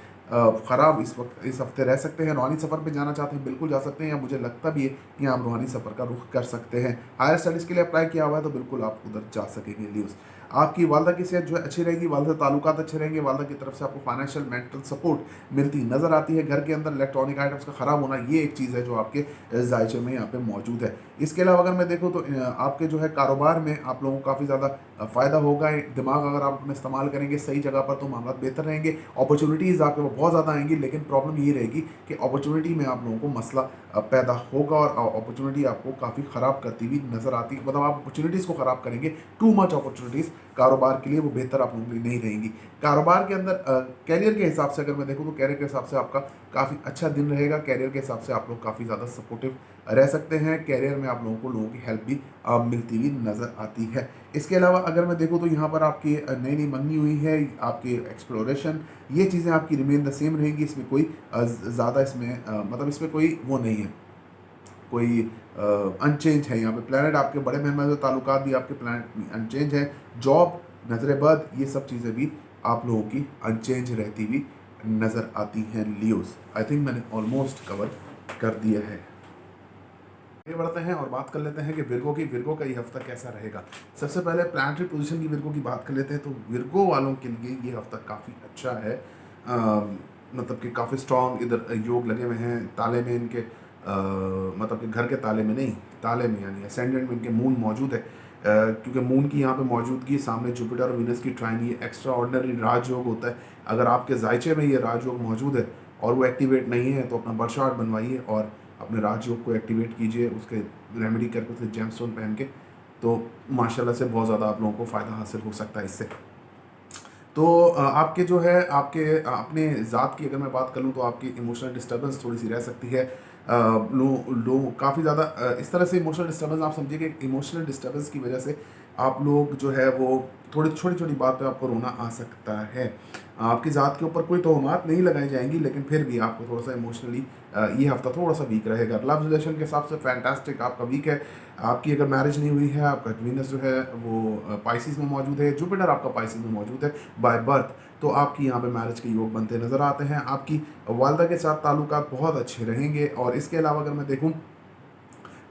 ख़राब इस हफ्ते रह सकते हैं। रूहानी सफ़र पे जाना चाहते हैं बिल्कुल जा सकते हैं, या मुझे लगता भी है कि आप रूहानी सफ़र का रुख कर सकते हैं। हायर स्टडीज़ के लिए अप्लाई किया हुआ है तो बिल्कुल आप उधर जा सकेंगे। न्यूज़ आपकी वालदा की सेहत जो है अच्छी रहेगी, वालदा से ताल्लुकात अच्छे रहेंगे, वालदा की तरफ से आपको फाइनेंशियल मेंटल सपोर्ट मिलती नज़र आती है। घर के अंदर इलेक्ट्रॉनिक आइटम्स का ख़राब होना, ये एक चीज़ है जो आपके जायचे में यहाँ पे मौजूद है। इसके अलावा अगर मैं देखूँ तो आपके जो है कारोबार में आप लोगों को काफ़ी ज़्यादा फ़ायदा होगा। दिमाग अगर आप अपने इस्तेमाल करेंगे सही जगह पर तो मामला बेहतर रहेंगे। अपॉर्चुनिटीज़ आपके पास बहुत ज़्यादा आएंगी, लेकिन प्रॉब्लम ये रहेगी कि अपॉर्चुनिटी में आप लोगों को मसला पैदा होगा, और अपॉर्चुनिटी आपको काफ़ी ख़राब करती हुई नज़र आती है। मतलब आप अपॉर्चुनिटीज़ को ख़राब करेंगे। टू मच अपॉर्चुनिटीज़ कारोबार के लिए वो बेहतर आप लोगों के लिए नहीं रहेंगी। कारोबार के अंदर कैरियर के हिसाब से अगर मैं देखूँ तो कैरियर के हिसाब से आपका काफ़ी अच्छा दिन रहेगा। कैरियर के हिसाब से आप लोग काफ़ी ज़्यादा सपोर्टिव रह सकते हैं। कैरियर में आप लोगों की हेल्प भी मिलती हुई नज़र आती है। इसके अलावा अगर मैं देखूँ तो यहाँ पर आपकी नई नई मंगनी हुई है, आपकी एक्सप्लोरेशन, ये चीज़ें आपकी रिमेन द सेम रहेंगी। इसमें कोई ज़्यादा मतलब इसमें कोई वो नहीं है, कोई अनचेंज है। यहाँ पे प्लानट आपके बड़े मेहमान से ताल्लुकात भी आपके प्लानट अनचेंज है। जॉब, नजर बद, ये सब चीज़ें भी आप लोगों की अनचेंज रहती हुई नज़र आती हैं। लियोस आई थिंक मैंने ऑलमोस्ट कवर कर दिया है। आगे बढ़ते हैं और बात कर लेते हैं कि विर्गो का ये हफ्ता कैसा रहेगा। सबसे पहले प्लानिटरी पोजीशन की विर्गो की बात कर लेते हैं। तो विर्गो वालों के लिए ये हफ्ता काफ़ी अच्छा है। मतलब कि काफ़ी स्ट्रॉन्ग इधर योग लगे हुए हैं। ताले में इनके मतलब कि घर के ताले में नहीं, ताले में यानी असेंडेंट में इनके मून मौजूद है। क्योंकि मून की यहाँ पे मौजूदगी, सामने जुपिटर और वीनस की ट्राइन, ये एक्स्ट्रा ऑर्डिनरी राजयोग होता है। अगर आपके जायचे में ये राजयोग मौजूद है और वो एक्टिवेट नहीं है तो अपना बर्थ चार्ट बनवाइए और अपने राजयोग को एक्टिवेट कीजिए, उसके रेमेडी करके उसके जेमस्टोन पहन के, तो माशाल्लाह से बहुत ज़्यादा आप लोगों को फ़ायदा हासिल हो सकता है इससे। तो आपके जो है आपके अपने ज़ात की अगर मैं बात करूँ तो आपकी इमोशनल डिस्टर्बेंस थोड़ी सी रह सकती है। लोग काफ़ी ज़्यादा इस तरह से इमोशनल डिस्टर्बेंस आप समझिए कि इमोशनल डिस्टर्बेंस की वजह से आप लोग जो है वो थोड़ी छोटी छोटी बात पे आपको रोना आ सकता है। आपकी ज़ात के ऊपर कोई तोहमात नहीं लगाई जाएंगी, लेकिन फिर भी आपको थोड़ा सा इमोशनली ये हफ्ता थोड़ा सा वीक रहेगा। लव रिलेशन के हिसाब से फैंटास्टिक आपका वीक है। आपकी अगर मैरिज नहीं हुई है, आपका वीनस जो है वो पाइसिस में मौजूद है, जुपिटर आपका पाइसिस में मौजूद है बाय बर्थ, तो आपकी यहाँ पे मैरिज के योग बनते नज़र आते हैं। आपकी वालदा के साथ ताल्लुकात बहुत अच्छे रहेंगे। और इसके अलावा अगर मैं देखूँ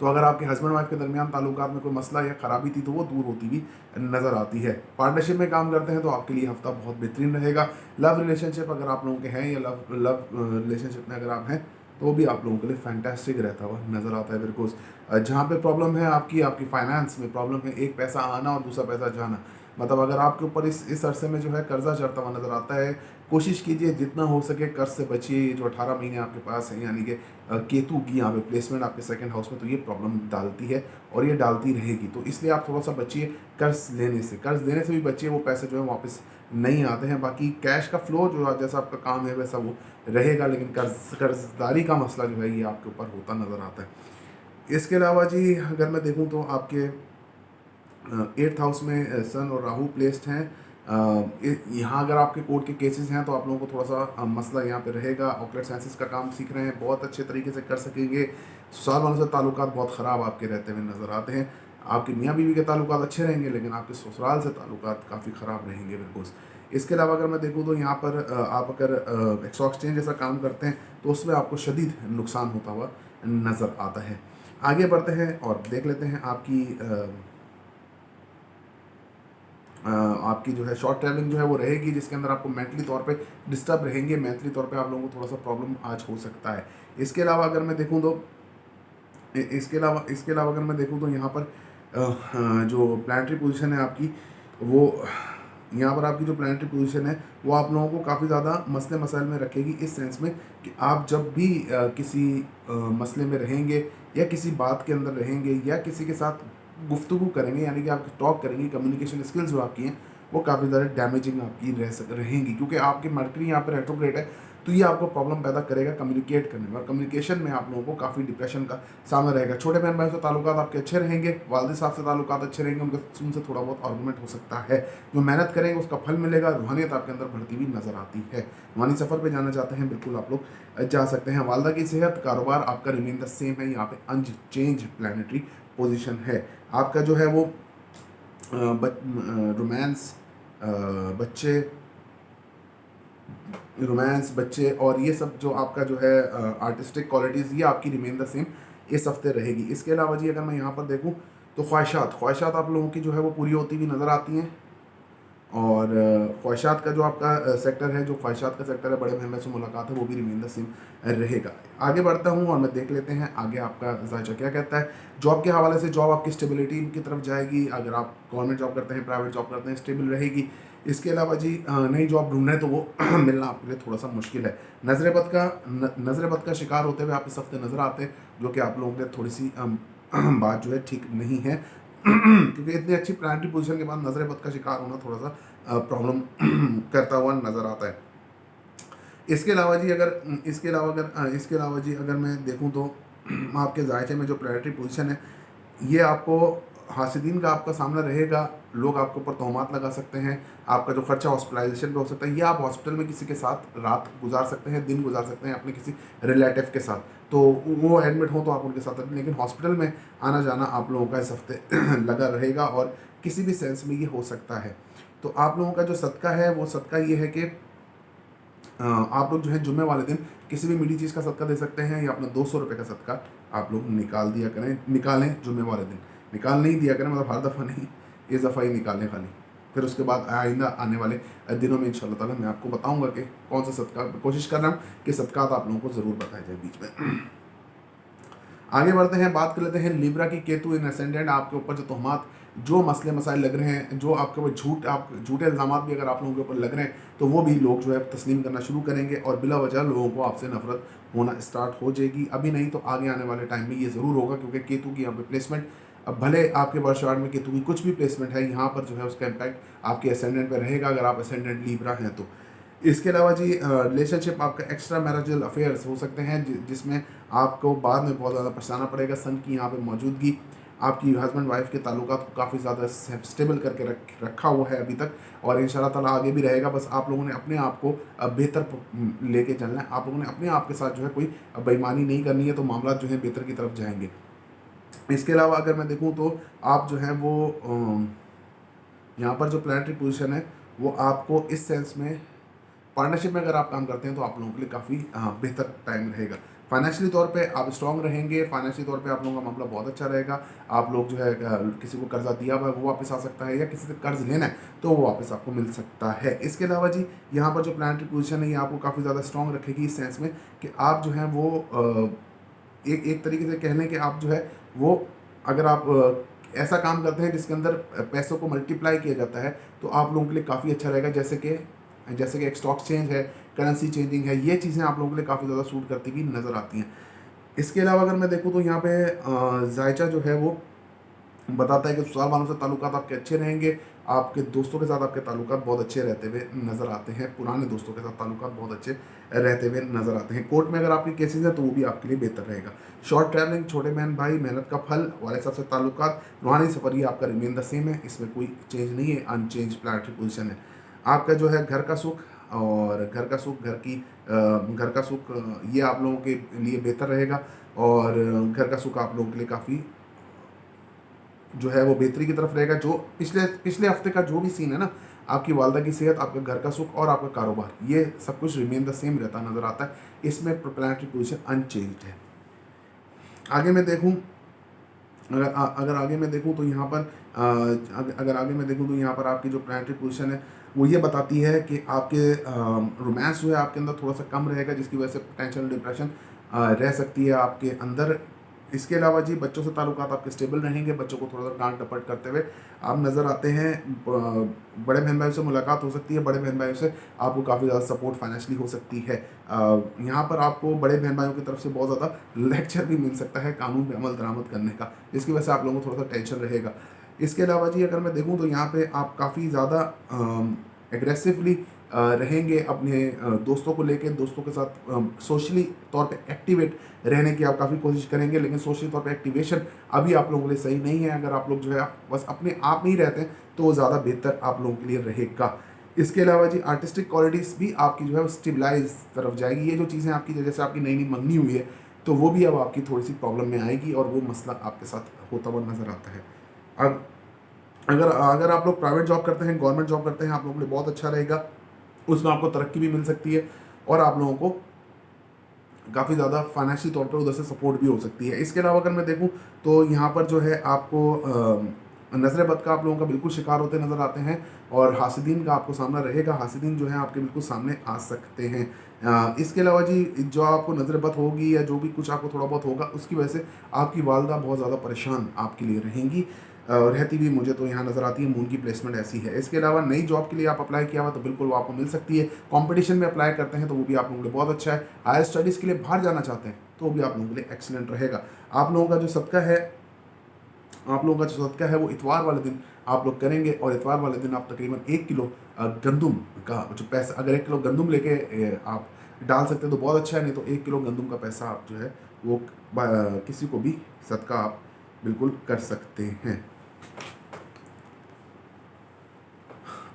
तो अगर आपके हस्बैंड वाइफ के दरमियान ताल्लुकात में कोई मसला या ख़राबी थी तो वो दूर होती भी नज़र आती है। पार्टनरशिप में काम करते हैं तो आपके लिए हफ्ता बहुत बेहतरीन रहेगा। लव रिलेशनशिप अगर आप लोगों के हैं या लव रिलेशनशिप में अगर आप हैं तो भी आप लोगों के लिए फैंटास्टिक रहता हुआ नज़र आता है। बिल्कुल जहाँ पे प्रॉब्लम है आपकी फाइनेंस में प्रॉब्लम है, एक पैसा आना और दूसरा पैसा जाना। मतलब अगर आपके ऊपर इस अरसे में जो है कर्जा चढ़ता हुआ नज़र आता है, कोशिश कीजिए जितना हो सके कर्ज से बचिए। जो 18 महीने आपके पास है, यानी कि केतु की यहाँ पे प्लेसमेंट आपके सेकंड हाउस में, तो ये प्रॉब्लम डालती है और ये डालती रहेगी। तो इसलिए आप थोड़ा सा बचिए कर्ज लेने से। कर्ज लेने से भी बचिए, वो पैसे जो है वापस नहीं आते हैं। बाकी कैश का फ्लो जो जैसा आपका काम है वैसा वो रहेगा, लेकिन कर्जदारी का मसला जो है ये आपके ऊपर होता नज़र आता है। इसके अलावा जी अगर मैं देखूँ तो आपके 8th हाउस में सन और राहु प्लेस्ड हैं। यहाँ अगर आपके कोर्ट के केसेस हैं तो आप लोगों को थोड़ा सा मसला यहाँ पे रहेगा। ऑकलेट साइंसेस का काम सीख रहे हैं, बहुत अच्छे तरीके से कर सकेंगे। ससुराल वालों से ताल्लुकात बहुत ख़राब आपके रहते हुए नज़र आते हैं। आपके मियाँ बीवी के ताल्लुकात अच्छे रहेंगे, लेकिन आपके ससुराल से ताल्लुकात काफ़ी ख़राब रहेंगे। बिल्कुल इसके अलावा अगर मैं देखूँ तो यहाँ पर आप अगर स्टॉक एक्सचेंज जैसा काम करते हैं तो उसमें आपको शदीद नुकसान होता हुआ नज़र आता है। आगे बढ़ते हैं और देख लेते हैं आपकी जो है शॉर्ट ट्रैवलिंग जो है वो रहेगी, जिसके अंदर आपको मेंटली तौर पे डिस्टर्ब रहेंगे, मेंटली तौर पे आप लोगों को थोड़ा सा प्रॉब्लम आज हो सकता है। इसके अलावा अगर मैं देखूँ तो इसके अलावा अगर मैं देखूँ तो यहाँ पर जो प्लानिटरी पोजीशन है आपकी, वो यहाँ पर आपकी जो प्लानिटरी पोजीशन है वो आप लोगों को काफ़ी ज़्यादा मसले मसाइल में रखेगी, इस सेंस में कि आप जब भी किसी मसले में रहेंगे या किसी बात के अंदर रहेंगे या किसी के साथ गुफ्तगू करेंगे, यानी कि आप टॉक करेंगे, कम्युनिकेशन स्किल्स जो आपकी हैं वो काफ़ी ज़्यादा डैमेजिंग आपकी रहेंगी, क्योंकि आपकी मर्करी यहाँ पर रेट्रोग्रेड है। तो ये आपको प्रॉब्लम पैदा करेगा कम्युनिकेट करने में, और कम्युनिकेशन में आप लोगों को काफ़ी डिप्रेशन का सामना रहेगा। छोटे बहन भाई से ताल्लुकात आपके अच्छे रहेंगे, वालिद साहब से ताल्लुकात अच्छे रहेंगे, उनसे थोड़ा बहुत आर्गूमेंट हो सकता है। जो मेहनत करेंगे उसका फल मिलेगा। रूहानियत आपके अंदर बढ़ती हुई नजर आती है। रूहानी सफ़र पर जाना चाहते हैं, बिल्कुल आप लोग जा सकते हैं। वालदा की सेहत, कारोबार आपका रिमेन द सेम है, यहाँ पे अनचेंज प्लानिटरी पोजिशन है। आपका जो है वो रोमांस, बच्चे और ये सब जो आपका जो है आर्टिस्टिक क्वालिटीज़, ये आपकी रिमेन द सेम इस हफ्ते रहेगी। इसके अलावा जी अगर मैं यहाँ पर देखूँ तो ख्वाहिशात आप लोगों की जो है वो पूरी होती हुई नज़र आती हैं। और ख्वाहिशात का जो आपका सेक्टर है, जो ख्वाहिशात का सेक्टर है, बड़े बहन से मुलाकात है, वो भी रिमेन द सेम रहेगा। आगे बढ़ता हूँ और मैं देख लेते हैं आगे आपका जायचा क्या कहता है। जॉब के हवाले से जॉब आपकी स्टेबिलिटी की तरफ जाएगी। अगर आप गवर्नमेंट जॉब करते हैं, प्राइवेट जॉब करते हैं, स्टेबल रहेगी। इसके अलावा जी नई जॉब ढूंढ रहे हैं तो वो मिलना आपके लिए थोड़ा सा मुश्किल है। नजर बद का शिकार होते हुए आप इस हफ्ते नज़र आते हैं, जो कि आप लोगों के लिए थोड़ी सी बात जो है ठीक नहीं है क्योंकि इतनी अच्छी प्लानिटरी पोजीशन के बाद नजर बद का शिकार होना थोड़ा सा प्रॉब्लम करता हुआ नज़र आता है। इसके अलावा जी अगर मैं देखूं तो आपके जायचे में जो प्लानिटरी पोजीशन है, ये आपको हासिदीन का आपका सामना रहेगा। लोग आपके ऊपर तोहमात लगा सकते हैं। आपका जो खर्चा हॉस्पिटलाइजेशन पे हो सकता है, या आप हॉस्पिटल में किसी के साथ रात गुजार सकते हैं, दिन गुजार सकते हैं अपने किसी रिलेटिव के साथ, तो वो एडमिट हो तो आप उनके साथ, लेकिन हॉस्पिटल में आना जाना आप लोगों का इस हफ्ते लगा रहेगा और किसी भी सेंस में ये हो सकता है। तो आप लोगों का जो सदका है वो सदका ये है कि आप लोग जो है जुम्मे वाले दिन किसी भी मीठी चीज़ का सदका दे सकते हैं, या अपना 200 रुपये का सदका आप लोग निकालें जुम्मे वाले दिन। निकाल नहीं दिया करें, मतलब हर दफ़ा नहीं, इस दफ़ा ही निकालें खाली। फिर उसके बाद आइंदा आने वाले दिनों में इंशाल्लाह ताला मैं आपको बताऊंगा कि कौन सा सदका, कोशिश कर रहा हूँ कि सदकात आप लोगों को ज़रूर बताया जाए बीच में। आगे बढ़ते हैं, बात कर लेते हैं लिब्रा की केतु इन असेंडेंट। आपके ऊपर जो तोहमात, जो मसले मसाइल लग रहे हैं, जो आपके ऊपर झूठे इल्ज़ाम भी अगर आप लोगों के ऊपर लग रहे हैं, तो वो भी लोग जो है तस्लीम करना शुरू करेंगे और बिला वजह लोगों को आपसे नफरत होना स्टार्ट हो जाएगी। अभी नहीं तो आगे आने वाले टाइम में ये ज़रूर होगा, क्योंकि केतु की यहाँ पे प्लेसमेंट, अब भले आपके वर्षगांठ में केतु की कुछ भी प्लेसमेंट है, यहाँ पर जो है उसका इम्पैक्ट आपके असेंडेंट पर रहेगा, अगर आप असेंडेंट लिब्रा हैं तो। इसके अलावा जी रिलेशनशिप, आपका एक्स्ट्रा मैरिजल अफेयर्स हो सकते हैं जिसमें आपको बाद में बहुत ज़्यादा पछताना पड़ेगा। सन की यहाँ पे मौजूदगी आपकी हस्बैंड वाइफ के ताल्लुकात को काफ़ी ज़्यादा स्टेबल करके रखा हुआ है अभी तक, और इंशाल्लाह ताला आगे भी रहेगा। बस आप लोगों ने अपने आप को बेहतर लेके चलना है। आप लोगों ने अपने आप के साथ जो है कोई बेईमानी नहीं करनी है, तो मामला जो है बेहतर की तरफ जाएंगे। इसके अलावा अगर मैं देखूँ तो आप जो है वो यहाँ पर जो प्लानिटरी पोजीशन है वो आपको इस सेंस में, पार्टनरशिप में अगर आप काम करते हैं तो आप लोगों के लिए काफ़ी बेहतर टाइम रहेगा। फाइनेंशियली तौर पे आप स्ट्रॉन्ग रहेंगे, फाइनेंशियली तौर पे आप लोगों का मामला बहुत अच्छा रहेगा। आप लोग जो है किसी को कर्जा दिया हुआ है वो वापस आ सकता है, या किसी से कर्ज लेना है तो वो वापस आपको मिल सकता है। इसके अलावा जी यहाँ पर जो प्लानिटरी पोजीशन है ये आपको काफ़ी ज़्यादा स्ट्रॉन्ग रखेगी इस सेंस में कि आप जो है वो एक तरीके से कह लें कि आप जो है वो, अगर आप ऐसा काम करते हैं जिसके अंदर पैसों को मल्टीप्लाई किया जाता है, तो आप लोगों के लिए काफ़ी अच्छा रहेगा। जैसे कि एक स्टॉक चेंज है, करेंसी चेंजिंग है, ये चीज़ें आप लोगों के लिए काफ़ी ज़्यादा सूट करती हुई नज़र आती हैं। इसके अलावा अगर मैं देखूँ तो यहाँ पे जायचा जो है वो बताता है कि ससुराल वालों से ताल्लुकात आपके अच्छे रहेंगे। आपके दोस्तों के साथ आपके ताल्लुकात बहुत अच्छे रहते हुए नज़र आते हैं। पुराने दोस्तों के साथ ताल्लुकात बहुत अच्छे रहते हुए नज़र आते हैं। कोर्ट में अगर आपके केसेस हैं तो वो भी आपके लिए बेहतर रहेगा। शॉर्ट ट्रैवलिंग, छोटे बहन भाई, मेहनत का फल, वाले साहब से ताल्लुकात, रूहानी सफ़र, ये आपका रिमेन द सेम है, इसमें कोई चेंज नहीं है, अनचेंज प्लानिटरी पोजीशन है। आपका जो है घर का सुख और घर का सुख ये आप लोगों के लिए बेहतर रहेगा, और घर का सुख आप लोगों के लिए काफ़ी जो है वो बेहतरी की तरफ रहेगा। जो पिछले हफ्ते का जो भी सीन है ना, आपकी वालदा की सेहत, आपका घर का सुख और आपका कारोबार, ये सब कुछ रिमेन द सेम रहता नज़र आता है। इसमें प्लैनेटरी पोजीशन अनचेंज्ड है। आगे मैं देखूं, अगर आगे मैं देखूं तो यहाँ पर अगर आगे मैं देखूं तो यहाँ पर आपकी जो प्लैनेटरी पोजीशन है वो ये बताती है कि आपके रोमांस जो है आपके अंदर थोड़ा सा कम रहेगा, जिसकी वजह से टेंशन डिप्रेशन रह सकती है आपके अंदर। इसके अलावा जी बच्चों से ताल्लुकात आपके स्टेबल रहेंगे, बच्चों को थोड़ा सा डांट डपट करते हुए आप नज़र आते हैं। बड़े बहन भाइयों से मुलाकात हो सकती है, बड़े बहन भाइयों से आपको काफ़ी ज़्यादा सपोर्ट फाइनेंशियली हो सकती है। यहाँ पर आपको बड़े बहन भाइयों की तरफ से बहुत ज़्यादा लेक्चर भी मिल सकता है कानून पे अमल दरामद करने का, जिसकी वजह से आप लोगों को थोड़ा सा टेंशन रहेगा। इसके अलावा जी अगर मैं देखूँ तो यहाँ पे आप काफ़ी ज़्यादा एग्रेसिवली रहेंगे अपने दोस्तों को लेके, दोस्तों के साथ सोशली तौर पे एक्टिवेट रहने की आप काफ़ी कोशिश करेंगे, लेकिन सोशली तौर पे एक्टिवेशन अभी आप लोगों के लिए सही नहीं है। अगर आप लोग जो है बस अपने आप में ही रहते हैं तो वो ज़्यादा बेहतर आप लोगों के लिए रहेगा। इसके अलावा जी आर्टिस्टिक क्वालिटीज़ भी आपकी जो है स्टेबलाइज तरफ जाएगी। ये जो चीज़ें आपकी जैसे आपकी नई नई मंगनी हुई है तो वो भी अब आपकी थोड़ी सी प्रॉब्लम में आएगी और वो मसला आपके साथ होता हुआ नज़र आता है। अब अगर अगर आप लोग प्राइवेट जॉब करते हैं, गवर्नमेंट जॉब करते हैं, आप लोगों के लिए बहुत अच्छा रहेगा, उसमें आपको तरक्की भी मिल सकती है और आप लोगों को काफ़ी ज़्यादा फाइनेंशियल तौर पर उधर से सपोर्ट भी हो सकती है। इसके अलावा अगर मैं देखूं तो यहाँ पर जो है आपको नज़र बद का आप लोगों का बिल्कुल शिकार होते नज़र आते हैं और हासिदीन का आपको सामना रहेगा। हासिदीन जो है आपके बिल्कुल सामने आ सकते हैं। इसके अलावा जी जो आपको नज़र बद होगी या जो भी कुछ आपको थोड़ा बहुत होगा उसकी वजह से आपकी वालदा बहुत ज़्यादा परेशान आपके लिए रहेंगी रहती भी, मुझे तो यहाँ नज़र आती है। मून की प्लेसमेंट ऐसी है। इसके अलावा नई जॉब के लिए आप अप्लाई किया हुआ तो बिल्कुल वो आपको मिल सकती है। कंपटीशन में अप्लाई करते हैं तो वो भी आप लोगों के लिए बहुत अच्छा है। हायर स्टडीज़ के लिए बाहर जाना चाहते हैं तो वो भी आप लोगों के लिए एक्सीलेंट रहेगा। आप लोगों का जो सदका है वो इतवार वाले दिन आप लोग करेंगे और इतवार वाले दिन आप तकरीबन 1 किलो गंदुम का जो पैसा, अगर 1 किलो गंदुम लेके आप डाल सकते हैं तो बहुत अच्छा है, नहीं तो 1 किलो गंदुम का पैसा आप जो है वो किसी को भी सदका आप बिल्कुल कर सकते हैं।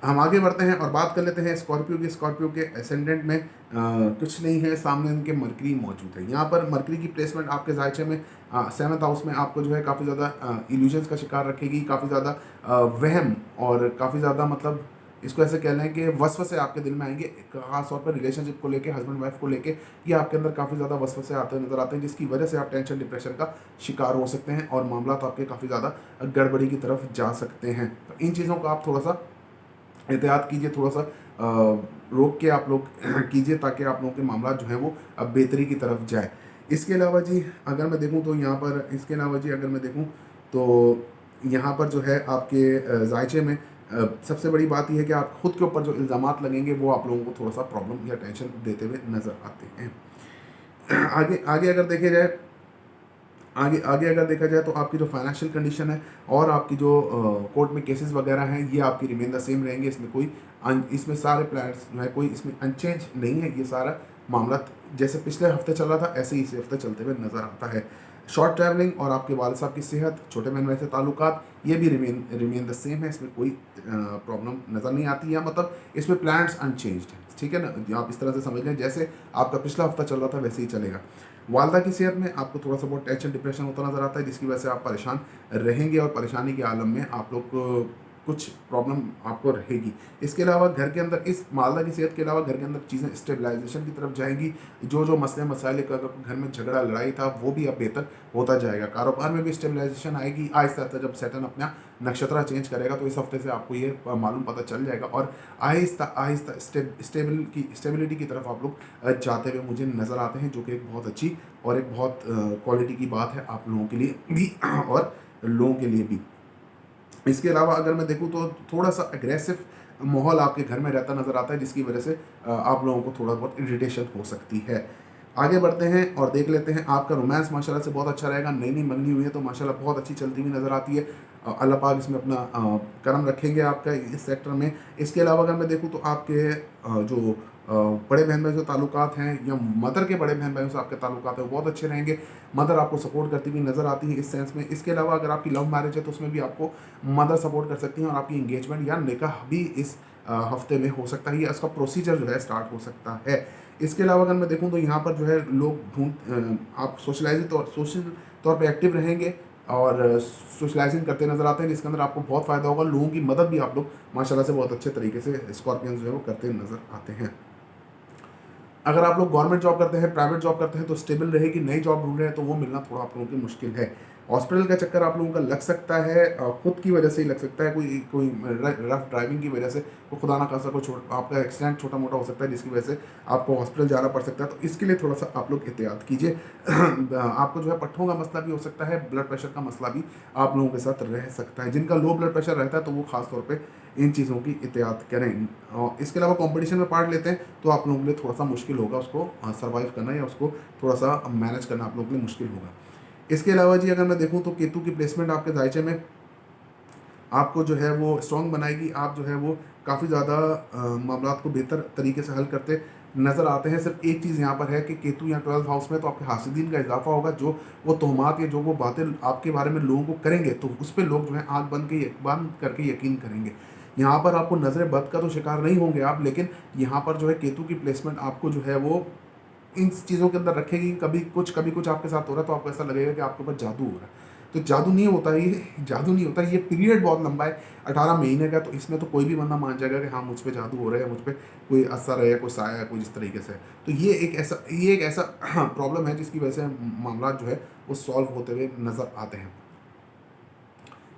हम आगे बढ़ते हैं और बात कर लेते हैं स्कॉर्पियो की। स्कॉर्पियो के एसेंडेंट में कुछ नहीं है, सामने उनके मरकरी मौजूद है। यहाँ पर मरकरी की प्लेसमेंट आपके जायचे में 7th हाउस में आपको जो है काफ़ी ज़्यादा इल्यूजन्स का शिकार रखेगी, काफ़ी ज़्यादा वहम और काफ़ी ज़्यादा मतलब इसको ऐसे कह लें कि वसवसे आपके दिल में आएंगे, खास तौर पर रिलेशनशिप को लेके, हस्बैंड वाइफ को लेके ये आपके अंदर काफ़ी ज़्यादा वसवसे आते नजर आते हैं, जिसकी वजह से आप टेंशन डिप्रेशन का शिकार हो सकते हैं और मामला तो आपके काफ़ी ज़्यादा गड़बड़ी की तरफ जा सकते हैं। तो इन चीज़ों का आप थोड़ा सा एहतियात कीजिए, थोड़ा सा रोक के आप लोग कीजिए ताकि आप लोगों के मामला जो है वो अब बेहतरी की तरफ जाए। इसके अलावा जी अगर मैं देखूं तो यहाँ पर यहाँ पर जो है आपके जायचे में सबसे बड़ी बात यह है कि आप खुद के ऊपर जो इल्ज़ामात लगेंगे वो आप लोगों को थोड़ा सा प्रॉब्लम या टेंशन देते हुए नज़र आते हैं। आगे आगे अगर देखे जाए आगे अगर देखा जाए तो आपकी जो फाइनेंशियल कंडीशन है और आपकी जो कोर्ट में केसेस वगैरह हैं ये आपकी रिमेन द सेम रहेंगे। इसमें सारे प्लान्स जो है कोई इसमें अनचेंज नहीं है। ये सारा मामला जैसे पिछले हफ्ते चल रहा था ऐसे ही इस हफ्ते चलते हुए नज़र आता है। शॉर्ट ट्रैवलिंग और आपके वालिद साहब की सेहत, छोटे बहन भाई से ताल्लुकात, ये भी रिमेन द सेम है। इसमें कोई प्रॉब्लम नज़र नहीं आती है, मतलब इसमें प्लान्स अनचेंज्ड है, ठीक है ना। आप इस तरह से समझ लें जैसे आपका पिछला हफ्ता चल रहा था वैसे ही चलेगा। वालदा की सेहत में आपको थोड़ा सा बहुत टेंशन डिप्रेशन होता नज़र आता है, जिसकी वजह से आप परेशान रहेंगे और परेशानी के आलम में आप लोग कुछ प्रॉब्लम आपको रहेगी। इसके अलावा घर के अंदर इस मालदा की सेहत के अलावा घर के अंदर चीज़ें स्टेबलाइजेशन की तरफ जाएंगी। जो मसले मसाइल का घर में झगड़ा लड़ाई था वो भी अब बेहतर होता जाएगा। कारोबार में भी स्टेबलाइजेशन आएगी आहिस्ता आहिस्ता। जब सैटर्न अपना नक्षत्र चेंज करेगा तो इस हफ्ते से आपको ये मालूम पता चल जाएगा और आहिस्ता आहिस्ता स्टेबिलिटी की तरफ आप लोग जाते हुए मुझे नज़र आते हैं, जो कि एक बहुत अच्छी और एक बहुत क्वालिटी की बात है आप लोगों के लिए भी और लोगों के लिए भी। इसके अलावा अगर मैं देखूं तो थोड़ा सा एग्रेसिव माहौल आपके घर में रहता नज़र आता है, जिसकी वजह से आप लोगों को थोड़ा बहुत इरिटेशन हो सकती है। आगे बढ़ते हैं और देख लेते हैं। आपका रोमांस माशाल्लाह से बहुत अच्छा रहेगा। नई नई मंगनी हुई है तो माशाल्लाह बहुत अच्छी चलती हुई नज़र आती है। अल्लाह पाक इसमें अपना करम रखेंगे आपका इस सेक्टर में। इसके अलावा अगर मैं देखूँ तो आपके जो बड़े बहन भाई से ताल्लुकात हैं या मदर के बड़े बहन भाइयों से आपके ताल्लुकात हैं वो बहुत अच्छे रहेंगे। मदर आपको सपोर्ट करती हुई नज़र आती है इस सेंस में। इसके अलावा अगर आपकी लव मैरिज है तो उसमें भी आपको मदर सपोर्ट कर सकती हैं और आपकी इंगेजमेंट या निकाह भी इस हफ्ते में हो सकता है, या इसका प्रोसीजर जो है स्टार्ट हो सकता है। इसके अलावा अगर मैं देखूं तो यहाँ पर जो है लोग आप सोशल तौर पर एक्टिव रहेंगे और सोशलाइजिंग करते नजर आते हैं, जिसके अंदर आपको बहुत फ़ायदा होगा। लोगों की मदद भी आप लोग माशाल्लाह से बहुत अच्छे तरीके से स्कॉर्पियंस जो है वो करते नजर आते हैं। अगर आप लोग गवर्नमेंट जॉब करते हैं, प्राइवेट जॉब करते हैं तो स्टेबल रहेगी। नई जॉब ढूंढ रहे हैं तो वो मिलना थोड़ा आप लोगों की मुश्किल है। हॉस्पिटल का चक्कर आप लोगों का लग सकता है, खुद की वजह से ही लग सकता है, कोई कोई रफ ड्राइविंग की वजह से, कोई खुदा ना खासा कोई आपका एक्सीडेंट छोटा मोटा हो सकता है जिसकी वजह से आपको हॉस्पिटल जाना पड़ सकता है। तो इसके लिए थोड़ा सा आप लोग एहतियात कीजिए। आपको जो है पट्ठों का मसला भी हो सकता है, ब्लड प्रेशर का मसला भी आप लोगों के साथ रह सकता है। जिनका लो ब्लड प्रेशर रहता है तो वो खास तौर पे इन चीज़ों की एहतियात करें। और इसके अलावा कंपटीशन में पार्ट लेते हैं तो आप लोगों के लिए थोड़ा सा मुश्किल होगा उसको सर्वाइव करना या उसको थोड़ा सा मैनेज करना आप लोगों के लिए मुश्किल होगा। इसके अलावा जी अगर मैं देखूं तो केतु की प्लेसमेंट आपके दायचे में आपको जो है वो स्ट्रॉन्ग बनाएगी। आप जो है वो काफ़ी ज़्यादा मामला को बेहतर तरीके से हल करते नज़र आते हैं। सिर्फ एक चीज़ यहाँ पर है कि केतु या 12th हाउस में तो आपके हासिदीन का इजाफा होगा। जो वो तोहमात या जो वो बातें आपके बारे में लोगों को करेंगे तो उस पर लोग जो है आँख बंद करके यकीन करेंगे। यहाँ पर आपको नज़र बद का तो शिकार नहीं होंगे आप, लेकिन यहाँ पर जो है केतु की प्लेसमेंट आपको जो है वो इन चीज़ों के अंदर रखेगी। कभी कुछ आपके साथ हो रहा है तो आपको ऐसा लगेगा कि आपके ऊपर जादू हो रहा है। तो जादू नहीं होता, ये जादू नहीं होता, ये पीरियड बहुत लंबा है, 18 महीने का। तो इसमें तो कोई भी बंदा मान जाएगा कि हाँ मुझ पे जादू हो रहा है या मुझ पे कोई असर है या कोई साया है, कोई इस तरीके से। तो ये एक ऐसा प्रॉब्लम है जिसकी वजह से मामला जो है वो सॉल्व होते हुए नज़र आते हैं।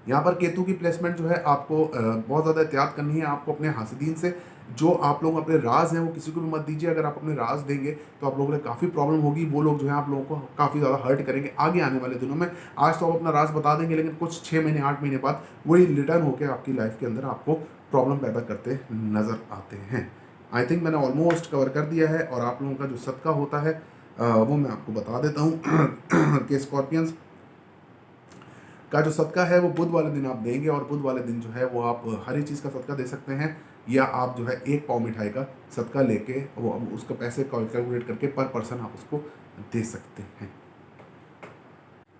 यहाँ पर केतु की प्लेसमेंट जो है आपको बहुत ज़्यादा एहतियात करनी है। आपको अपने हासिदीन से जो आप लोग अपने राज हैं वो किसी को भी मत दीजिए। अगर आप अपने राज देंगे तो आप लोगों के लिए काफ़ी प्रॉब्लम होगी। वो लोग जो है आप लोगों को काफ़ी ज़्यादा हर्ट करेंगे आगे आने वाले दिनों में। आज तो आप अपना राज बता देंगे लेकिन कुछ 6 महीने 8 महीने बाद वही रिटर्न होकर आपकी लाइफ के अंदर आपको प्रॉब्लम पैदा करते नज़र आते हैं। आई थिंक मैंने ऑलमोस्ट कवर कर दिया है। और आप लोगों का जो सदका होता है वो मैं आपको बता देता हूँ कि स्कॉर्पियंस का जो सदका है वो बुध वाले दिन आप देंगे। और बुध वाले दिन जो है वो आप हर एक चीज़ का सदका दे सकते हैं, या आप जो है 1 पाव मिठाई का सदका लेके वो उसका पैसे कैलकुलेट करके पर पर्सन आप उसको दे सकते हैं।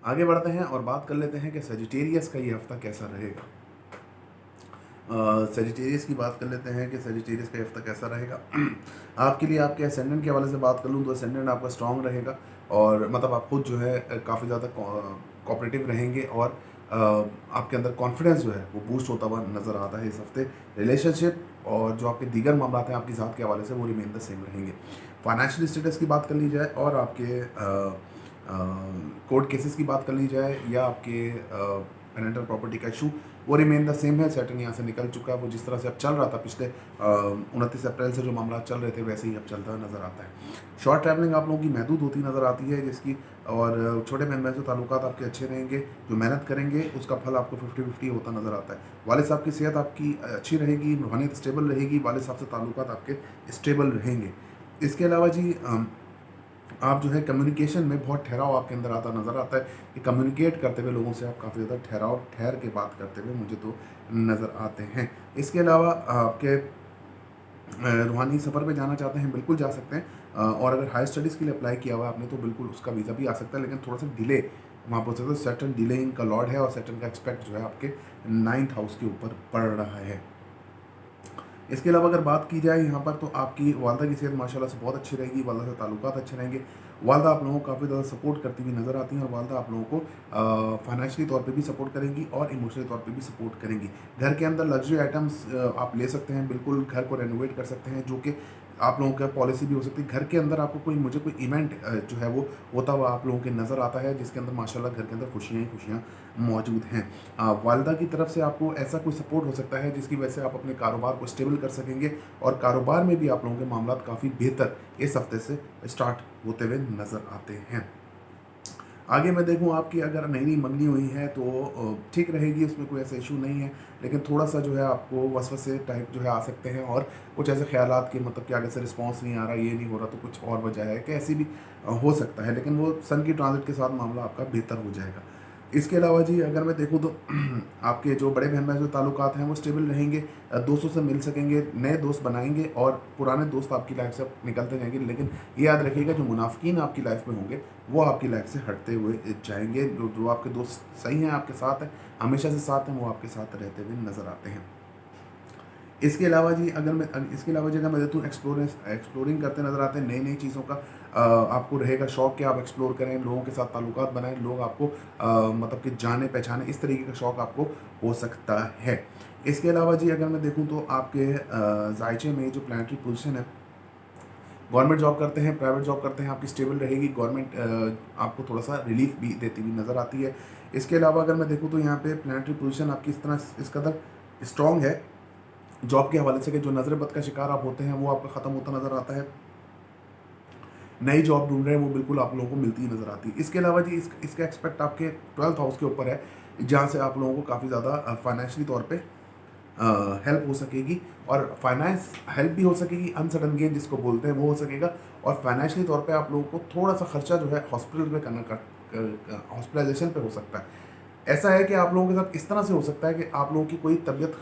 आगे बढ़ते हैं और बात कर लेते हैं कि सजिटेरियस का ये हफ्ता कैसा रहेगा। सजिटेरियस की बात कर लेते हैं कि सजिटेरियस का हफ्ता कैसा रहेगा। आपके लिए आपके असेंडेंट के हवाले से बात कर लूँ तो असेंडेंट आपका स्ट्रांग रहेगा, और मतलब आप खुद जो है काफ़ी ज़्यादा कोऑपरेटिव रहेंगे, और आपके अंदर कॉन्फिडेंस जो है वो बूस्ट होता हुआ नज़र आता है इस हफ्ते। रिलेशनशिप और जो आपके दीगर मामला हैं आपकी ज़ात के हवाले से वो रिमेन द सेम रहेंगे। फाइनेंशियल स्टेटस की बात कर ली जाए और आपके कोर्ट केसेस की बात कर ली जाए या आपके पेरेंटल प्रॉपर्टी का इशू, वो रिमेन द सेम है। सैटर्न यहाँ से निकल चुका है। वो जिस तरह से अब चल रहा था पिछले 29 अप्रैल से जो मामला चल रहे थे वैसे ही अब चलता नज़र आता है। शॉर्ट ट्रैवलिंग आप लोगों की महदूद होती नज़र आती है जिसकी, और छोटे बहन भाई से ताल्लुकात आपके अच्छे रहेंगे। जो मेहनत करेंगे उसका फल आपको 50-50 होता नज़र आता है। वालिद साहब की सेहत आपकी अच्छी रहेगी, रूहानियत स्टेबल रहेगी, वालिद साहब से ताल्लुकात आपके स्टेबल रहेंगे। इसके अलावा जी आप जो है कम्युनिकेशन में बहुत ठहराव आपके अंदर आता नज़र आता है कि कम्युनिकेट करते हुए लोगों से आप काफ़ी ज़्यादा ठहर के बात करते हुए मुझे तो नज़र आते हैं। इसके अलावा आपके रूहानी सफ़र पे जाना चाहते हैं बिल्कुल जा सकते हैं, और अगर हाई स्टडीज़ के लिए अप्लाई किया हुआ है आपने तो बिल्कुल उसका वीज़ा भी आ सकता है, लेकिन थोड़ा सा डिले वहाँ पर सकते। सैटर्न डिलेइंग का लॉर्ड है और सैटर्न का एक्सपेक्ट जो है आपके 9th हाउस के ऊपर पड़ रहा है। इसके अलावा अगर बात की जाए यहाँ पर तो आपकी वालदा की सेहत माशाल्लाह से बहुत अच्छी रहेगी, वालदा से ताल्लुकात अच्छे रहेंगे। वालदा आप लोगों को काफ़ी ज़्यादा सपोर्ट करती हुई नज़र आती हैं, और वालदा आप लोगों को फाइनेंशियली तौर पे भी सपोर्ट करेंगी और इमोशनली तौर पे भी सपोर्ट करेंगी। घर के अंदर लग्जरी आइटम्स आप ले सकते हैं, बिल्कुल घर को रेनोवेट कर सकते हैं, जो कि आप लोगों का पॉलिसी भी हो सकती है। घर के अंदर आपको कोई इवेंट जो है वो होता हुआ आप लोगों के नज़र आता है जिसके अंदर माशाल्लाह घर के अंदर खुशियाँ ही खुशियाँ मौजूद हैं। वालिदा की तरफ से आपको ऐसा कोई सपोर्ट हो सकता है जिसकी वजह से आप अपने कारोबार को स्टेबल कर सकेंगे, और कारोबार में भी आप लोगों के मामला काफ़ी बेहतर इस हफ्ते से स्टार्ट होते हुए नज़र आते हैं। आगे मैं देखूँ आपकी अगर नई मंगनी हुई है तो ठीक रहेगी, उसमें कोई ऐसा इशू नहीं है, लेकिन थोड़ा सा जो है आपको वसवसे टाइप जो है आ सकते हैं, और कुछ ऐसे ख्यालात के मतलब कि आगे से रिस्पांस नहीं आ रहा, ये नहीं हो रहा, तो कुछ और वजह है कि ऐसी भी हो सकता है, लेकिन वो सन की ट्रांजिट के साथ मामला आपका बेहतर हो जाएगा। इसके अलावा जी अगर मैं देखूँ तो आपके जो बड़े बहन भाई जो ताल्लुकात हैं वो स्टेबल रहेंगे, दोस्तों से मिल सकेंगे, नए दोस्त बनाएंगे, और पुराने दोस्त आपकी लाइफ से निकलते जाएंगे, लेकिन ये याद रखिएगा जो मुनाफिकीन आपकी लाइफ में होंगे वो आपकी लाइफ से हटते हुए जाएंगे। जो आपके दोस्त सही हैं, आपके साथ हैं, हमेशा से साथ हैं, वो आपके साथ रहते हुए नज़र आते हैं। इसके अलावा जी अगर मैं देता हूँ एक्सप्लोरिंग करते नज़र आते हैं, नई नई चीज़ों का आपको रहेगा शौक़ कि आप एक्सप्लोर करें, लोगों के साथ ताल्लुकात बनाएं, लोग आपको मतलब कि जाने पहचाने, इस तरीके का शौक़ आपको हो सकता है। इसके अलावा जी अगर मैं देखूँ तो आपके ज़ायचे में जो प्लानिटरी पोजीशन है, गवर्नमेंट जॉब करते हैं, प्राइवेट जॉब करते हैं, आपकी स्टेबल रहेगी। गवर्नमेंट आपको थोड़ा सा रिलीफ भी देती हुई नज़र आती है। इसके अलावा अगर मैं देखूँ तो यहाँ पे प्लानिटरी पोजीशन आपकी इस कदर स्ट्रॉन्ग है जॉब के हवाले से कि जो नज़र बद का शिकार आप होते हैं वो आपका ख़त्म होता नज़र आता है। नई जॉब ढूंढ रहे हैं वो बिल्कुल आप लोगों को मिलती ही नज़र आती है। इसके अलावा जी इसका एक्सपेक्ट आपके 12th हाउस के ऊपर है, जहाँ से आप लोगों को काफ़ी ज़्यादा फाइनेंशियली तौर पे हेल्प हो सकेगी, और फाइनेंस हेल्प भी हो सकेगी, अनसडन गेन जिसको बोलते हैं वो हो सकेगा, और फाइनेंशियली तौर पे आप लोगों को थोड़ा सा खर्चा जो है हॉस्पिटल पे हॉस्पिटलाइजेशन पे हो सकता है। ऐसा है कि आप लोगों के साथ इस तरह से हो सकता है कि आप लोगों की कोई तबीयत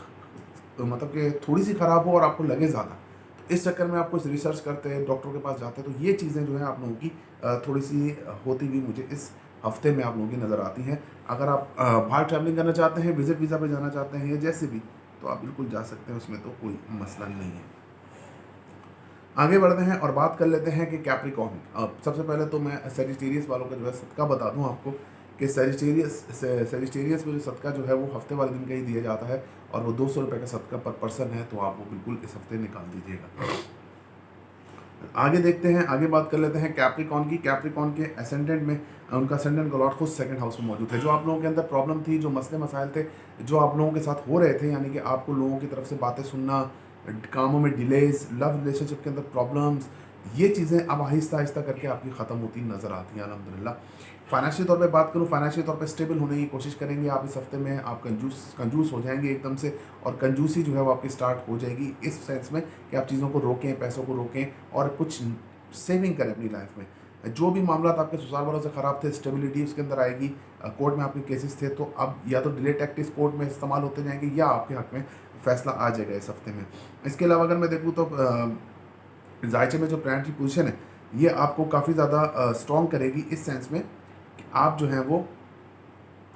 मतलब कि थोड़ी सी ख़राब हो और आपको लगे ज़्यादा, तो इस चक्कर में आप कुछ रिसर्च करते हैं, डॉक्टर के पास जाते हैं, तो ये चीज़ें जो हैं आप लोगों की थोड़ी सी होती हुई मुझे इस हफ्ते में आप लोगों की नज़र आती हैं। अगर आप बाहर ट्रैवलिंग करना चाहते हैं, विजिट वीज़ा पे जाना चाहते हैं या जैसे भी, तो आप बिल्कुल जा सकते हैं, उसमें तो कोई मसला नहीं है। आगे बढ़ते हैं और बात कर लेते हैं कि कैप्रिकॉर्न। सबसे पहले तो मैं सेजिटेरियस वालों का जो है सदका बता दूं आपको कि सेजिटेरियस में जो सदका जो है वो हफ्ते वाले दिन का ही दिया जाता है, और वो 200 रुपये का सदका पर पर्सन है, तो आप वो बिल्कुल इस हफ्ते निकाल दीजिएगा। आगे देखते हैं, आगे बात कर लेते हैं कैप्रिकॉर्न की। कैप्रिकॉर्न के असेंडेंट में उनका असेंडेंट गॉड खुद सेकंड हाउस में मौजूद है। जो आप लोगों के अंदर प्रॉब्लम थी, जो मसले मसाइल थे, जो आप लोगों के साथ हो रहे थे, यानी कि आपको लोगों की तरफ से बातें सुनना, कामों में डिलेज, लव रिलेशनशिप के अंदर प्रॉब्लम्स, ये चीज़ें अब आहिस्ता आहिस्ता करके आपकी ख़त्म होती नज़र आती हैं अल्हम्दुलिल्लाह। फाइनेंशियल तौर पे बात करूँ, फाइनेंशियल तौर पे स्टेबल होने की कोशिश करेंगे आप इस हफ्ते में। आप कंजूस हो जाएंगे एकदम से, और कंजूसी जो है वो आपकी स्टार्ट हो जाएगी इस सेंस में कि आप चीज़ों को रोकें, पैसों को रोकें, और कुछ सेविंग करें अपनी लाइफ में। जो भी मामला आपके ससुराल वालों से ख़राब थे, स्टेबिलिटी उसके अंदर आएगी। कोर्ट में आपके केसेस थे, तो अब या तो डिले टैक्टिक्स कोर्ट में इस्तेमाल होते जाएंगे, या आपके हक में फैसला आ जाएगा इस हफ्ते में। इसके अलावा अगर मैं देखूँ तो जायचे में जो प्लानिटरी पोजीशन है, ये आपको काफ़ी ज़्यादा स्ट्रॉन्ग करेगी इस सेंस में कि आप जो हैं वो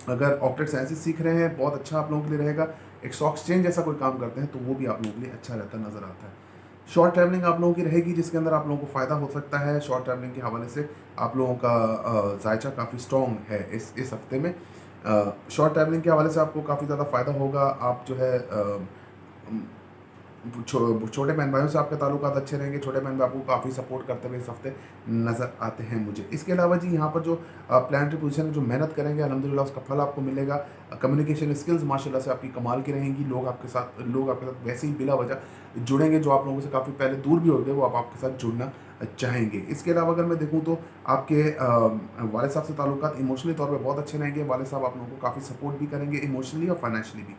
अगर ऑक्टेट साइंसेस सीख रहे हैं, बहुत अच्छा आप लोगों के लिए रहेगा। एक स्टॉक एक्सचेंज जैसा कोई काम करते हैं, तो वो भी आप लोगों के लिए अच्छा रहता नज़र आता है। शॉर्ट ट्रैवलिंग आप लोगों की रहेगी, जिसके अंदर आप लोगों को फ़ायदा हो सकता है। शॉर्ट ट्रैवलिंग के हवाले से आप लोगों का जायचा काफ़ी स्ट्रॉन्ग है इस हफ्ते में। शॉर्ट ट्रैवलिंग के हवाले से आपको काफ़ी ज़्यादा फ़ायदा होगा। आप जो है छोटे बहन भाइयों से आपके ताल्लुकात अच्छे रहेंगे। छोटे बहन भाई आपको काफ़ी सपोर्ट करते हुए इस हफ्ते नज़र आते हैं मुझे। इसके अलावा जी यहाँ पर जो प्लानिटरी पोजीशन में जो मेहनत करेंगे, अल्हम्दुलिल्लाह उसका फल आपको मिलेगा। कम्युनिकेशन स्किल्स माशाल्लाह से आपकी कमाल की रहेंगी। लोग आपके साथ वैसे ही बिला वजह जुड़ेंगे, जो आप लोगों से काफ़ी पहले दूर भी हो गए, वो आपके साथ जुड़ना चाहेंगे। इसके अलावा अगर मैं देखूँ तो आपके वालिद साहब से ताल्लुकात इमोशनली तौर पे बहुत अच्छे रहेंगे। वालिद साहब आप लोगों को काफ़ी सपोर्ट भी करेंगे, इमोशनली और फाइनेंशियली भी।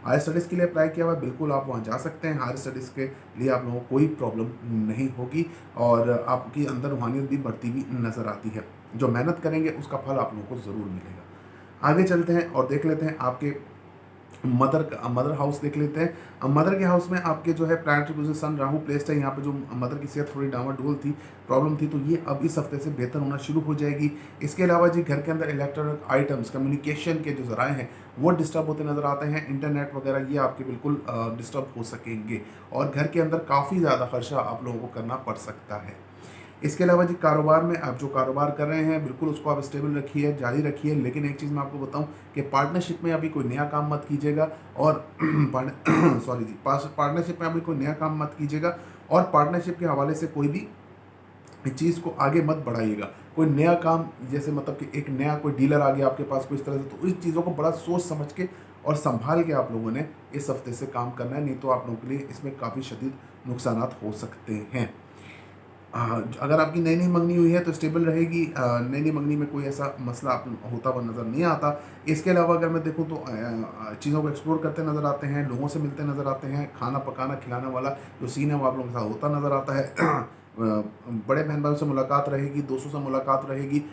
हायर स्टडीज़ के लिए अप्लाई किया हुआ है, बिल्कुल आप वहाँ जा सकते हैं। हायर स्टडीज़ के लिए आप लोगों को कोई प्रॉब्लम नहीं होगी, और आपकी अंदर रूहानियत भी बढ़ती हुई नज़र आती है। जो मेहनत करेंगे उसका फल आप लोगों को ज़रूर मिलेगा। आगे चलते हैं और देख लेते हैं आपके मदर हाउस देख लेते हैं। मदर के हाउस में आपके जो है प्लानिटरी पोजीशन सन राहु प्लेस्ड है। यहाँ पे जो मदर की सेहत थोड़ी डामाडोल थी, प्रॉब्लम थी, तो ये अब इस हफ्ते से बेहतर होना शुरू हो जाएगी। इसके अलावा जी घर के अंदर इलेक्ट्रॉनिक आइटम्स, कम्युनिकेशन के जो ज़राए हैं वो डिस्टर्ब होते नज़र आते हैं। इंटरनेट वगैरह ये आपके बिल्कुल डिस्टर्ब हो सकेंगे, और घर के अंदर काफ़ी ज़्यादा खर्चा आप लोगों को करना पड़ सकता है। इसके अलावा जी कारोबार में आप जो कारोबार कर रहे हैं, बिल्कुल उसको आप स्टेबल रखिए, जारी रखिए। लेकिन एक चीज़ मैं आपको बताऊं कि पार्टनरशिप में अभी कोई नया काम मत कीजिएगा, और सॉरी जी, पार्टनरशिप में अभी कोई नया काम मत कीजिएगा, और पार्टनरशिप के हवाले से कोई भी चीज़ को आगे मत बढ़ाइएगा। कोई नया काम, जैसे मतलब कि एक नया कोई डीलर आ गया आपके पास कोई इस तरह से, तो इस चीज़ों को बड़ा सोच समझ के और संभाल के आप लोगों ने इस हफ्ते से काम करना है, नहीं तो आप लोगों के लिए इसमें काफ़ी शदीद नुकसानात हो सकते हैं। अगर आपकी नई नई मंगनी हुई है तो स्टेबल रहेगी। नई नई मंगनी में कोई ऐसा मसला आप होता हुआ नज़र नहीं आता। इसके अलावा अगर मैं देखूँ तो चीज़ों को एक्सप्लोर करते नज़र आते हैं, लोगों से मिलते नज़र आते हैं। खाना पकाना खिलाने वाला जो सीन है वो आप लोगों के साथ होता नज़र आता है। बड़े बहन भाइयों से मुलाकात रहेगी, दोस्तों से मुलाकात रहेगी।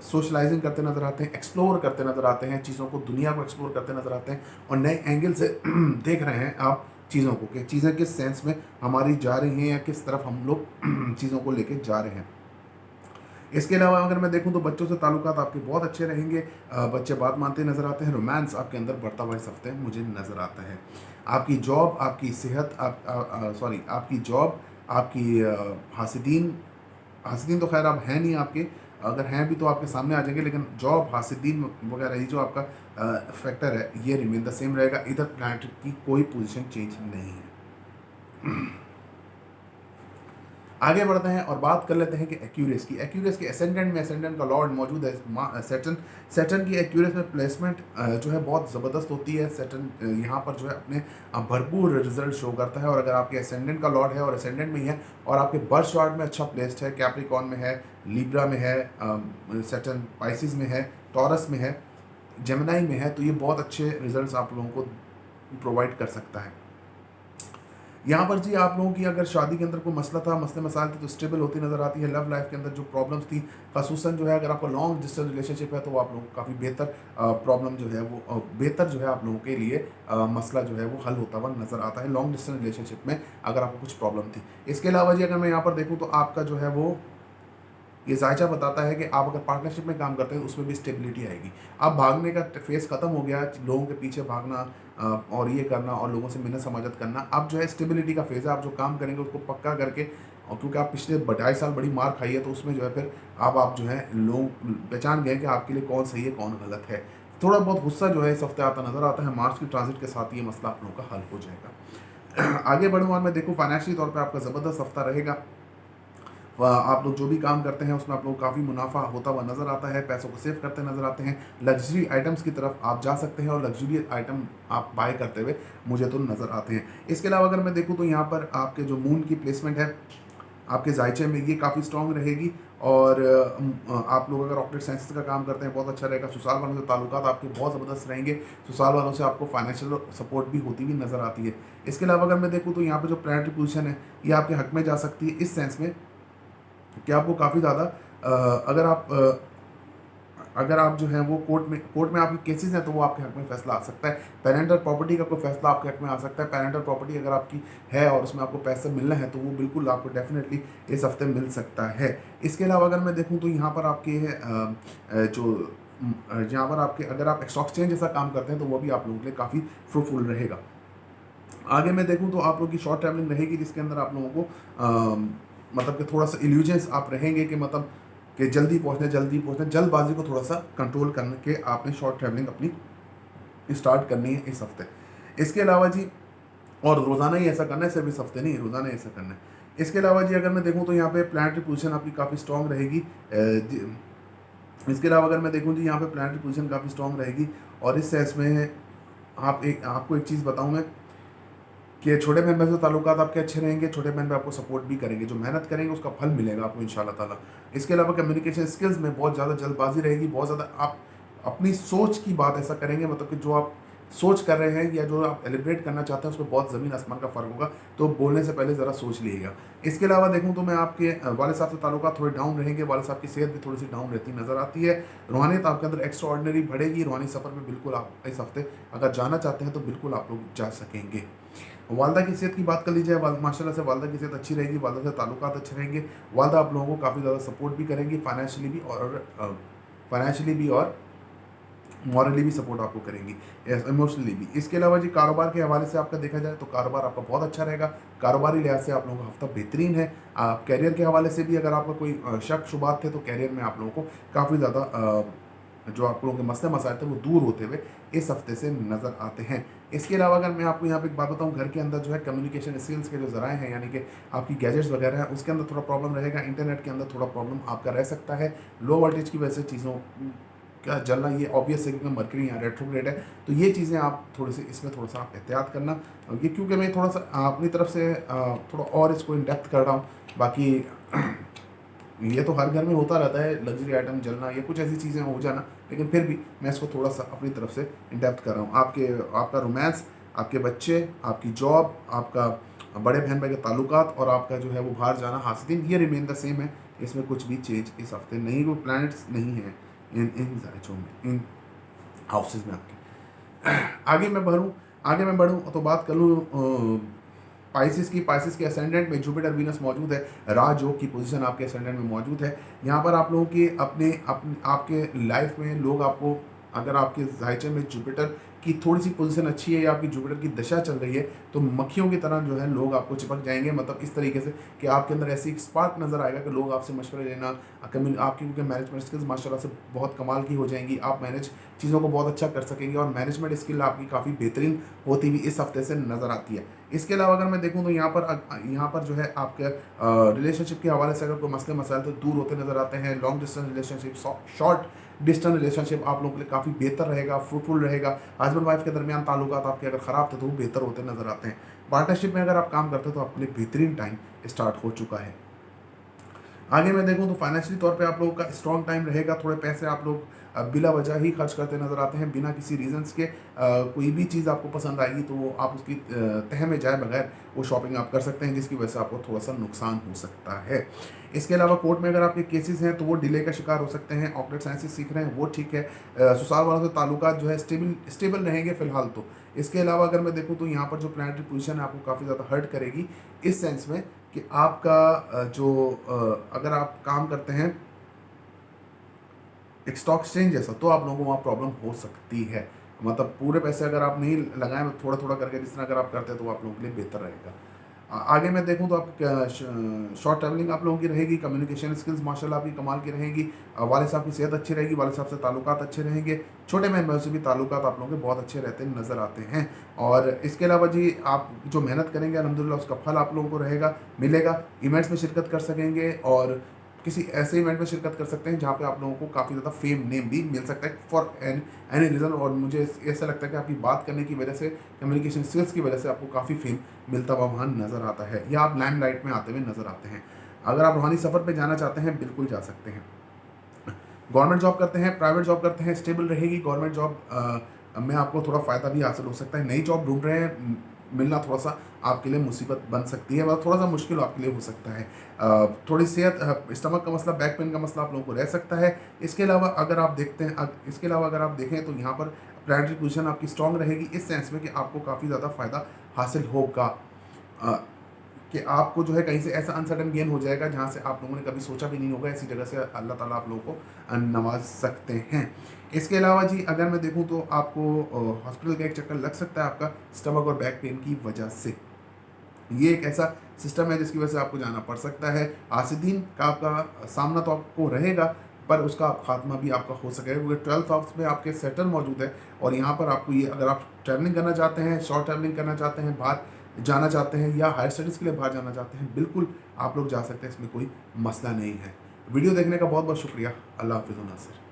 सोशलाइजिंग करते नज़र आते हैं, एक्सप्लोर करते नज़र आते हैं, चीज़ों को, दुनिया को एक्सप्लोर करते नज़र आते हैं, और नए एंगल से देख रहे हैं आप चीज़ों को कि चीज़ें किस सेंस में हमारी जा रही हैं, या किस तरफ हम लोग चीज़ों को लेके जा रहे हैं। इसके अलावा अगर मैं देखूं तो बच्चों से ताल्लुकात आपके बहुत अच्छे रहेंगे, बच्चे बात मानते नजर आते हैं, रोमांस आपके अंदर बढ़ता हुआ इस हफ्ते मुझे नजर आता है। आपकी जॉब, आपकी सेहत, सॉरी आपकी जॉब, आपकी हासिदीन, हासिदीन तो खैर आप हैं नहीं आपके, अगर हैं भी तो आपके सामने आ जाएंगे, लेकिन जॉब, हासिदीन वगैरह ये जो आपका फैक्टर है ये रिमेन द सेम रहेगा। इधर प्लैनेट की कोई पोजीशन चेंज नहीं है। आगे बढ़ते हैं और बात कर लेते हैं कि एक्यूरेस की। एक्यूरेस के एसेंडेंट में एसेंडेंट का लॉर्ड मौजूद है सैटर्न। सैटर्न की एक्यूरेस में प्लेसमेंट जो है बहुत ज़बरदस्त होती है। सैटर्न यहाँ पर जो है अपने भरपूर रिजल्ट शो करता है, और अगर आपके एसेंडेंट का लॉर्ड है और एसेंडेंट में ही है और आपके बर्थ चार्ट में अच्छा प्लेस्ड है, कैप्रिकॉन में है, लिब्रा में है, सैटर्न पाइसिस में है, टॉरस में है, जेमिनी में है, तो ये बहुत अच्छे रिजल्ट्स आप लोगों को प्रोवाइड कर सकता है। यहाँ पर जी आप लोगों की अगर शादी के अंदर कोई मसला था, मसले मसाइल थी, तो स्टेबल होती नज़र आती है। लव लाइफ के अंदर जो प्रॉब्लम्स थी, खसूसन जो है अगर आपका लॉन्ग डिस्टेंस रिलेशनशिप है तो वो आप लोगों को काफ़ी बेहतर प्रॉब्लम जो है वो बेहतर जो है आप लोगों के लिए मसला जो है वो हल होता हुआ नज़र आता है लॉन्ग डिस्टेंस रिलेशनशिप में अगर आपको कुछ प्रॉब्लम थी। इसके अलावा जी अगर मैं यहाँ पर देखूँ तो आपका जो है वो ये जायचा बताता है कि आप अगर पार्टनरशिप में काम करते हैं तो उसमें भी स्टेबिलिटी आएगी। अब भागने का फेस ख़त्म हो गया, लोगों के पीछे भागना और ये करना और लोगों से मिन्नत समाजत करना, अब जो है स्टेबिलिटी का फेज़ है। आप जो काम करेंगे उसको पक्का करके, और क्योंकि आप पिछले 2.5 साल बड़ी मार खाई है, तो उसमें जो है फिर अब आप जो है लोग पहचान गए कि आपके लिए कौन सही है कौन गलत है। थोड़ा बहुत गुस्सा जो है इस हफ्ते आता नज़र आता है। मार्च की ट्रांजिट के साथ ये मसला आप लोगों का हल हो जाएगा। आगे बढ़ूँ और मैं देखूँ फाइनेंशियली तौर पर आपका ज़बरदस्त हफ्ता रहेगा। आप लोग जो भी काम करते हैं उसमें आप लोग काफ़ी मुनाफा होता हुआ नज़र आता है, पैसों को सेव करते नज़र आते हैं, लग्जरी आइटम्स की तरफ आप जा सकते हैं और लग्जरी आइटम आप बाय करते हुए मुझे तो नज़र आते हैं। इसके अलावा अगर मैं देखूँ तो यहाँ पर आपके जो मून की प्लेसमेंट है आपके जायचे में, ये काफ़ी स्ट्रॉन्ग रहेगी। और आप लोग अगर ऑपरेट साइंसेस का काम करते हैं बहुत अच्छा रहेगा। ससुराल वालों से ताल्लुकात आपके बहुत ज़बरदस्त रहेंगे, ससुराल वालों से आपको फाइनेंशियल सपोर्ट भी होती हुई नज़र आती है। इसके अलावा अगर मैं देखूँ तो यहाँ पर जो प्लैनेटरी पोजीशन है ये आपके हक में जा सकती है, इस सेंस में कि आपको काफ़ी ज़्यादा अगर आप जो है वो कोर्ट में आपके केसेस हैं तो वो आपके हक में फैसला आ सकता है। पेरेंटल प्रॉपर्टी का कोई फैसला आपके हक में आ सकता है। पेरेंटल प्रॉपर्टी अगर आपकी है और उसमें आपको पैसे मिलना है तो वो बिल्कुल आपको डेफिनेटली इस हफ्ते मिल सकता है। इसके अलावा अगर मैं देखूँ तो यहाँ पर आपके यहाँ पर आपके अगर आप स्टॉक एक्सचेंज जैसा काम करते हैं तो वो भी आप लोगों के लिए काफ़ी फ्रूटफुल रहेगा। आगे मैं देखूँ तो आप लोगों की शॉर्ट ट्रैवलिंग रहेगी जिसके अंदर आप लोगों को मतलब कि थोड़ा सा इल्यूजन्स आप रहेंगे कि मतलब कि जल्दी पहुंचना, जल्दबाजी को थोड़ा सा कंट्रोल करने के आपने शॉर्ट ट्रैवलिंग अपनी स्टार्ट करनी है इस हफ्ते। इसके अलावा जी और रोज़ाना ही ऐसा करना है, सिर्फ इस हफ्ते नहीं, रोज़ाना ऐसा करना है। इसके अलावा जी अगर मैं देखूं तो यहाँ पे प्लानिटरी पोजीशन आपकी काफ़ी स्ट्रॉन्ग रहेगी। इसके अलावा अगर मैं देखूं जी यहाँ पे प्लानिटरी पोजीशन काफ़ी स्ट्रॉन्ग रहेगी, और इस सेंस में आपको एक चीज़ बताऊँ मैं कि छोटे बहन भाई से ताल्लुकात आपके अच्छे रहेंगे, छोटे बहन भाई आपको सपोर्ट भी करेंगे, जो मेहनत करेंगे उसका फल मिलेगा आपको इंशाल्लाह ताला। इसके अलावा कम्युनिकेशन स्किल्स में बहुत ज़्यादा जल्दबाजी रहेगी, बहुत ज़्यादा आप अपनी सोच की बात ऐसा करेंगे, मतलब कि जो आप सोच कर रहे हैं या जो आप एलिब्रेट करना चाहते हैं उसमें बहुत ज़मीन आसमान का फ़र्क होगा, तो बोलने से पहले ज़रा सोच लीजिएगा। इसके अलावा देखूँ तो मैं आपके वाले साहब से ताल्लुकात थोड़े डाउन रहेंगे, वाले साहब की सेहत भी थोड़ी सी डाउन रहती नज़र आती है। रूहानियत आपके अंदर एक्स्ट्रा ऑर्डिनरी बढ़ेगी, रूहानी सफ़र में बिल्कुल आप इस हफ्ते अगर जाना चाहते हैं तो बिल्कुल आप लोग जा सकेंगे। वालदा की सेहत की बात कर लीजिए, माशाल्लाह से वालदा की सेहत अच्छी रहेगी, वालदा से ताल्लुकात अच्छे रहेंगे। वालदा आप लोगों को काफ़ी ज़्यादा सपोर्ट भी करेंगी, फाइनेंशियली भी और मॉरली भी सपोर्ट आपको करेंगी, इमोशनली भी। इसके अलावा जी कारोबार के हवाले से आपका देखा जाए तो कारोबार आपका बहुत अच्छा रहेगा, कारोबारी लिहाज से आप लोगों का हफ्ता बेहतरीन है। आप कैरियर के हवाले से भी अगर आपका कोई शक शुबात थे तो कैरियर में आप लोगों को काफ़ी ज़्यादा जो आप लोगों के मसले मसाइल थे वो दूर होते हुए इस हफ्ते से नज़र आते हैं। इसके अलावा अगर मैं आपको यहाँ पे एक बात बताऊँ, घर के अंदर जो है कम्युनिकेशन स्किल्स के जो ज़राए हैं, यानी कि आपकी गैजेट्स वगैरह हैं, उसके अंदर थोड़ा प्रॉब्लम रहेगा। इंटरनेट के अंदर थोड़ा प्रॉब्लम आपका रह सकता है। लो वोल्टेज की वजह से चीज़ों का जलना ये ऑब्वियस है, क्योंकि मरकरी यहाँ रेट्रोग्रेड है, तो ये चीज़ें आप थोड़ी सी इसमें थोड़ा सा आप एहतियात करना। ये क्योंकि मैं थोड़ा सा अपनी तरफ से थोड़ा और इसको इन डेप्थ कर रहा हूँ। बाकी ये तो हर घर में होता रहता है, लग्जरी आइटम जलना या कुछ ऐसी चीज़ें हो जाना, लेकिन फिर भी मैं इसको थोड़ा सा अपनी तरफ से इन डेप्थ कर रहा हूँ। आपका रोमांस, आपके बच्चे, आपकी जॉब, आपका बड़े बहन भाई के ताल्लुकात और आपका जो है वो बाहर जाना, हासिल, ये रिमेन द सेम है। इसमें कुछ भी चेंज इस हफ्ते नहीं, कोई प्लैनेट्स नहीं है इन जायचों में, इन हाउसेज में आपके। आगे मैं बढ़ूँ तो बात कर लूँ पाइसिस के असेंडेंट में जुपिटर वीनस मौजूद है, राजयोग की पोजीशन आपके असेंडेंट में मौजूद है। यहाँ पर आप लोगों के आपके लाइफ में लोग आपको, अगर आपके जायचे में जुपिटर की थोड़ी सी पोजीशन अच्छी है या आपकी जुपिटर की दशा चल रही है तो मक्खियों की तरह जो है लोग आपको चिपक जाएंगे, मतलब इस तरीके से कि आपके अंदर ऐसी एक स्पार्क नजर आएगा कि लोग आपसे मशवरे लेना, आपकी क्योंकि मैनेजमेंट स्किल्स माशाल्लाह से बहुत कमाल की हो जाएंगी, आप मैनेज चीज़ों को बहुत अच्छा कर सकेंगे और मैनेजमेंट स्किल आपकी काफ़ी बेहतरीन होती हुई इस हफ्ते से नज़र आती है। इसके अलावा अगर मैं देखूँ तो यहाँ पर जो है आपके रिलेशनशिप के हवाले से अगर कोई मसले मसाइल तो दूर होते नजर आते हैं। Long distance relationship, short distance relationship आप लोगों के लिए काफ़ी बेहतर रहेगा, फ्रूटफुल रहेगा। हस्बैंड वाइफ के दरमियान ताल्लुकात आपके अगर ख़राब थे तो वो बेहतर होते नजर आते हैं। पार्टनरशिप में अगर आप काम करते हो तो आपके लिए बेहतरीन टाइम स्टार्ट हो चुका है। आगे मैं देखूं तो फाइनेंशियली तौर पे आप लोगों का स्ट्रॉन्ग टाइम रहेगा। थोड़े पैसे आप लोग बिला वजह ही खर्च करते नजर आते हैं, बिना किसी रीजंस के। कोई भी चीज़ आपको पसंद आएगी तो वो आप उसकी तह में जाए बगैर वो शॉपिंग आप कर सकते हैं, जिसकी वजह से आपको थोड़ा सा नुकसान हो सकता है। इसके अलावा कोर्ट में अगर आपके केसेस हैं तो वो डिले का शिकार हो सकते हैं। ऑपरेट साइंसेस सीख रहे हैं वो ठीक है। ससुराल वालों से ताल्लुकात जो है स्टेबल रहेंगे फिलहाल तो। इसके अलावा अगर मैं देखूँ तो यहाँ पर जो प्लानिटरी पोजीशन है आपको काफ़ी ज़्यादा हर्ट करेगी, इस सेंस में कि आपका अगर आप काम करते हैं एक स्टॉक एक्सचेंज जैसा तो आप लोगों को वहाँ प्रॉब्लम हो सकती है। मतलब पूरे पैसे अगर आप नहीं लगाएं, थोड़ा थोड़ा करके जिस तरह अगर आप करते हैं तो वो आप लोगों के लिए बेहतर रहेगा। आगे मैं देखूं तो आप शॉर्ट ट्रैवलिंग आप लोगों की रहेगी। कम्युनिकेशन स्किल्स माशाल्लाह आपकी कमाल की रहेंगी। वाले साहब की सेहत अच्छी रहेगी, वाले साहब से ताल्लुकात अच्छे रहेंगे। छोटे मेंबर से भी ताल्लुकात आप लोगों के बहुत अच्छे रहते नज़र आते हैं। और इसके अलावा जी आप जो मेहनत करेंगे अल्हम्दुलिल्लाह उसका फल आप लोगों को मिलेगा। इवेंट्स में शिरकत कर सकेंगे और किसी ऐसे इवेंट में शिरकत कर सकते हैं जहाँ पे आप लोगों को काफ़ी ज़्यादा फेम नेम भी मिल सकता है फॉर एनी रीज़न। और मुझे ऐसा लगता है कि आपकी बात करने की वजह से, कम्युनिकेशन स्किल्स की वजह से आपको काफ़ी फेम मिलता हुआ वहाँ नज़र आता है, या आप लाइमलाइट में आते हुए नज़र आते हैं। अगर आप रूहानी सफ़र पर जाना चाहते हैं बिल्कुल जा सकते हैं। गवर्नमेंट जॉब करते हैं, प्राइवेट जॉब करते हैं, स्टेबल रहेगी। गवर्नमेंट जॉब में आपको थोड़ा फ़ायदा भी हासिल हो सकता है। नई जॉब ढूंढ रहे हैं, मिलना थोड़ा सा आपके लिए मुसीबत बन सकती है, मतलब थोड़ा सा मुश्किल आपके लिए हो सकता है। थोड़ी सेहत, स्टमक का मसला, बैक पेन का मसला आप लोगों को रह सकता है। इसके अलावा अगर आप देखें तो यहाँ पर प्लानिटरी पोजीशन आपकी स्ट्रॉन्ग रहेगी, इस सेंस में कि आपको काफ़ी ज़्यादा फ़ायदा हासिल होगा। कि आपको जो है कहीं से ऐसा अनसर्टन गेन हो जाएगा जहाँ से आप लोगों ने कभी सोचा भी नहीं होगा, ऐसी जगह से अल्लाह ताला आप लोगों को नवाज सकते हैं। इसके अलावा जी अगर मैं देखूँ तो आपको हॉस्पिटल का एक चक्कर लग सकता है आपका स्टमक और बैक पेन की वजह से। ये एक ऐसा सिस्टम है जिसकी वजह से आपको जाना पड़ सकता है। आसिदीन का आपका सामना तो आपको रहेगा, पर उसका खात्मा भी आपका हो सकेगा, क्योंकि 12th हाउस में आपके सेटल मौजूद है। और यहाँ पर आपको ये, अगर आप ट्रैवलिंग करना चाहते हैं, शॉर्ट ट्रैवलिंग करना चाहते हैं, बाहर जाना चाहते हैं या हायर स्टडीज़ के लिए बाहर जाना चाहते हैं, बिल्कुल आप लोग जा सकते हैं, इसमें कोई मसला नहीं है। वीडियो देखने का बहुत बहुत शुक्रिया। अल्लाह हाफिज़ नासिर।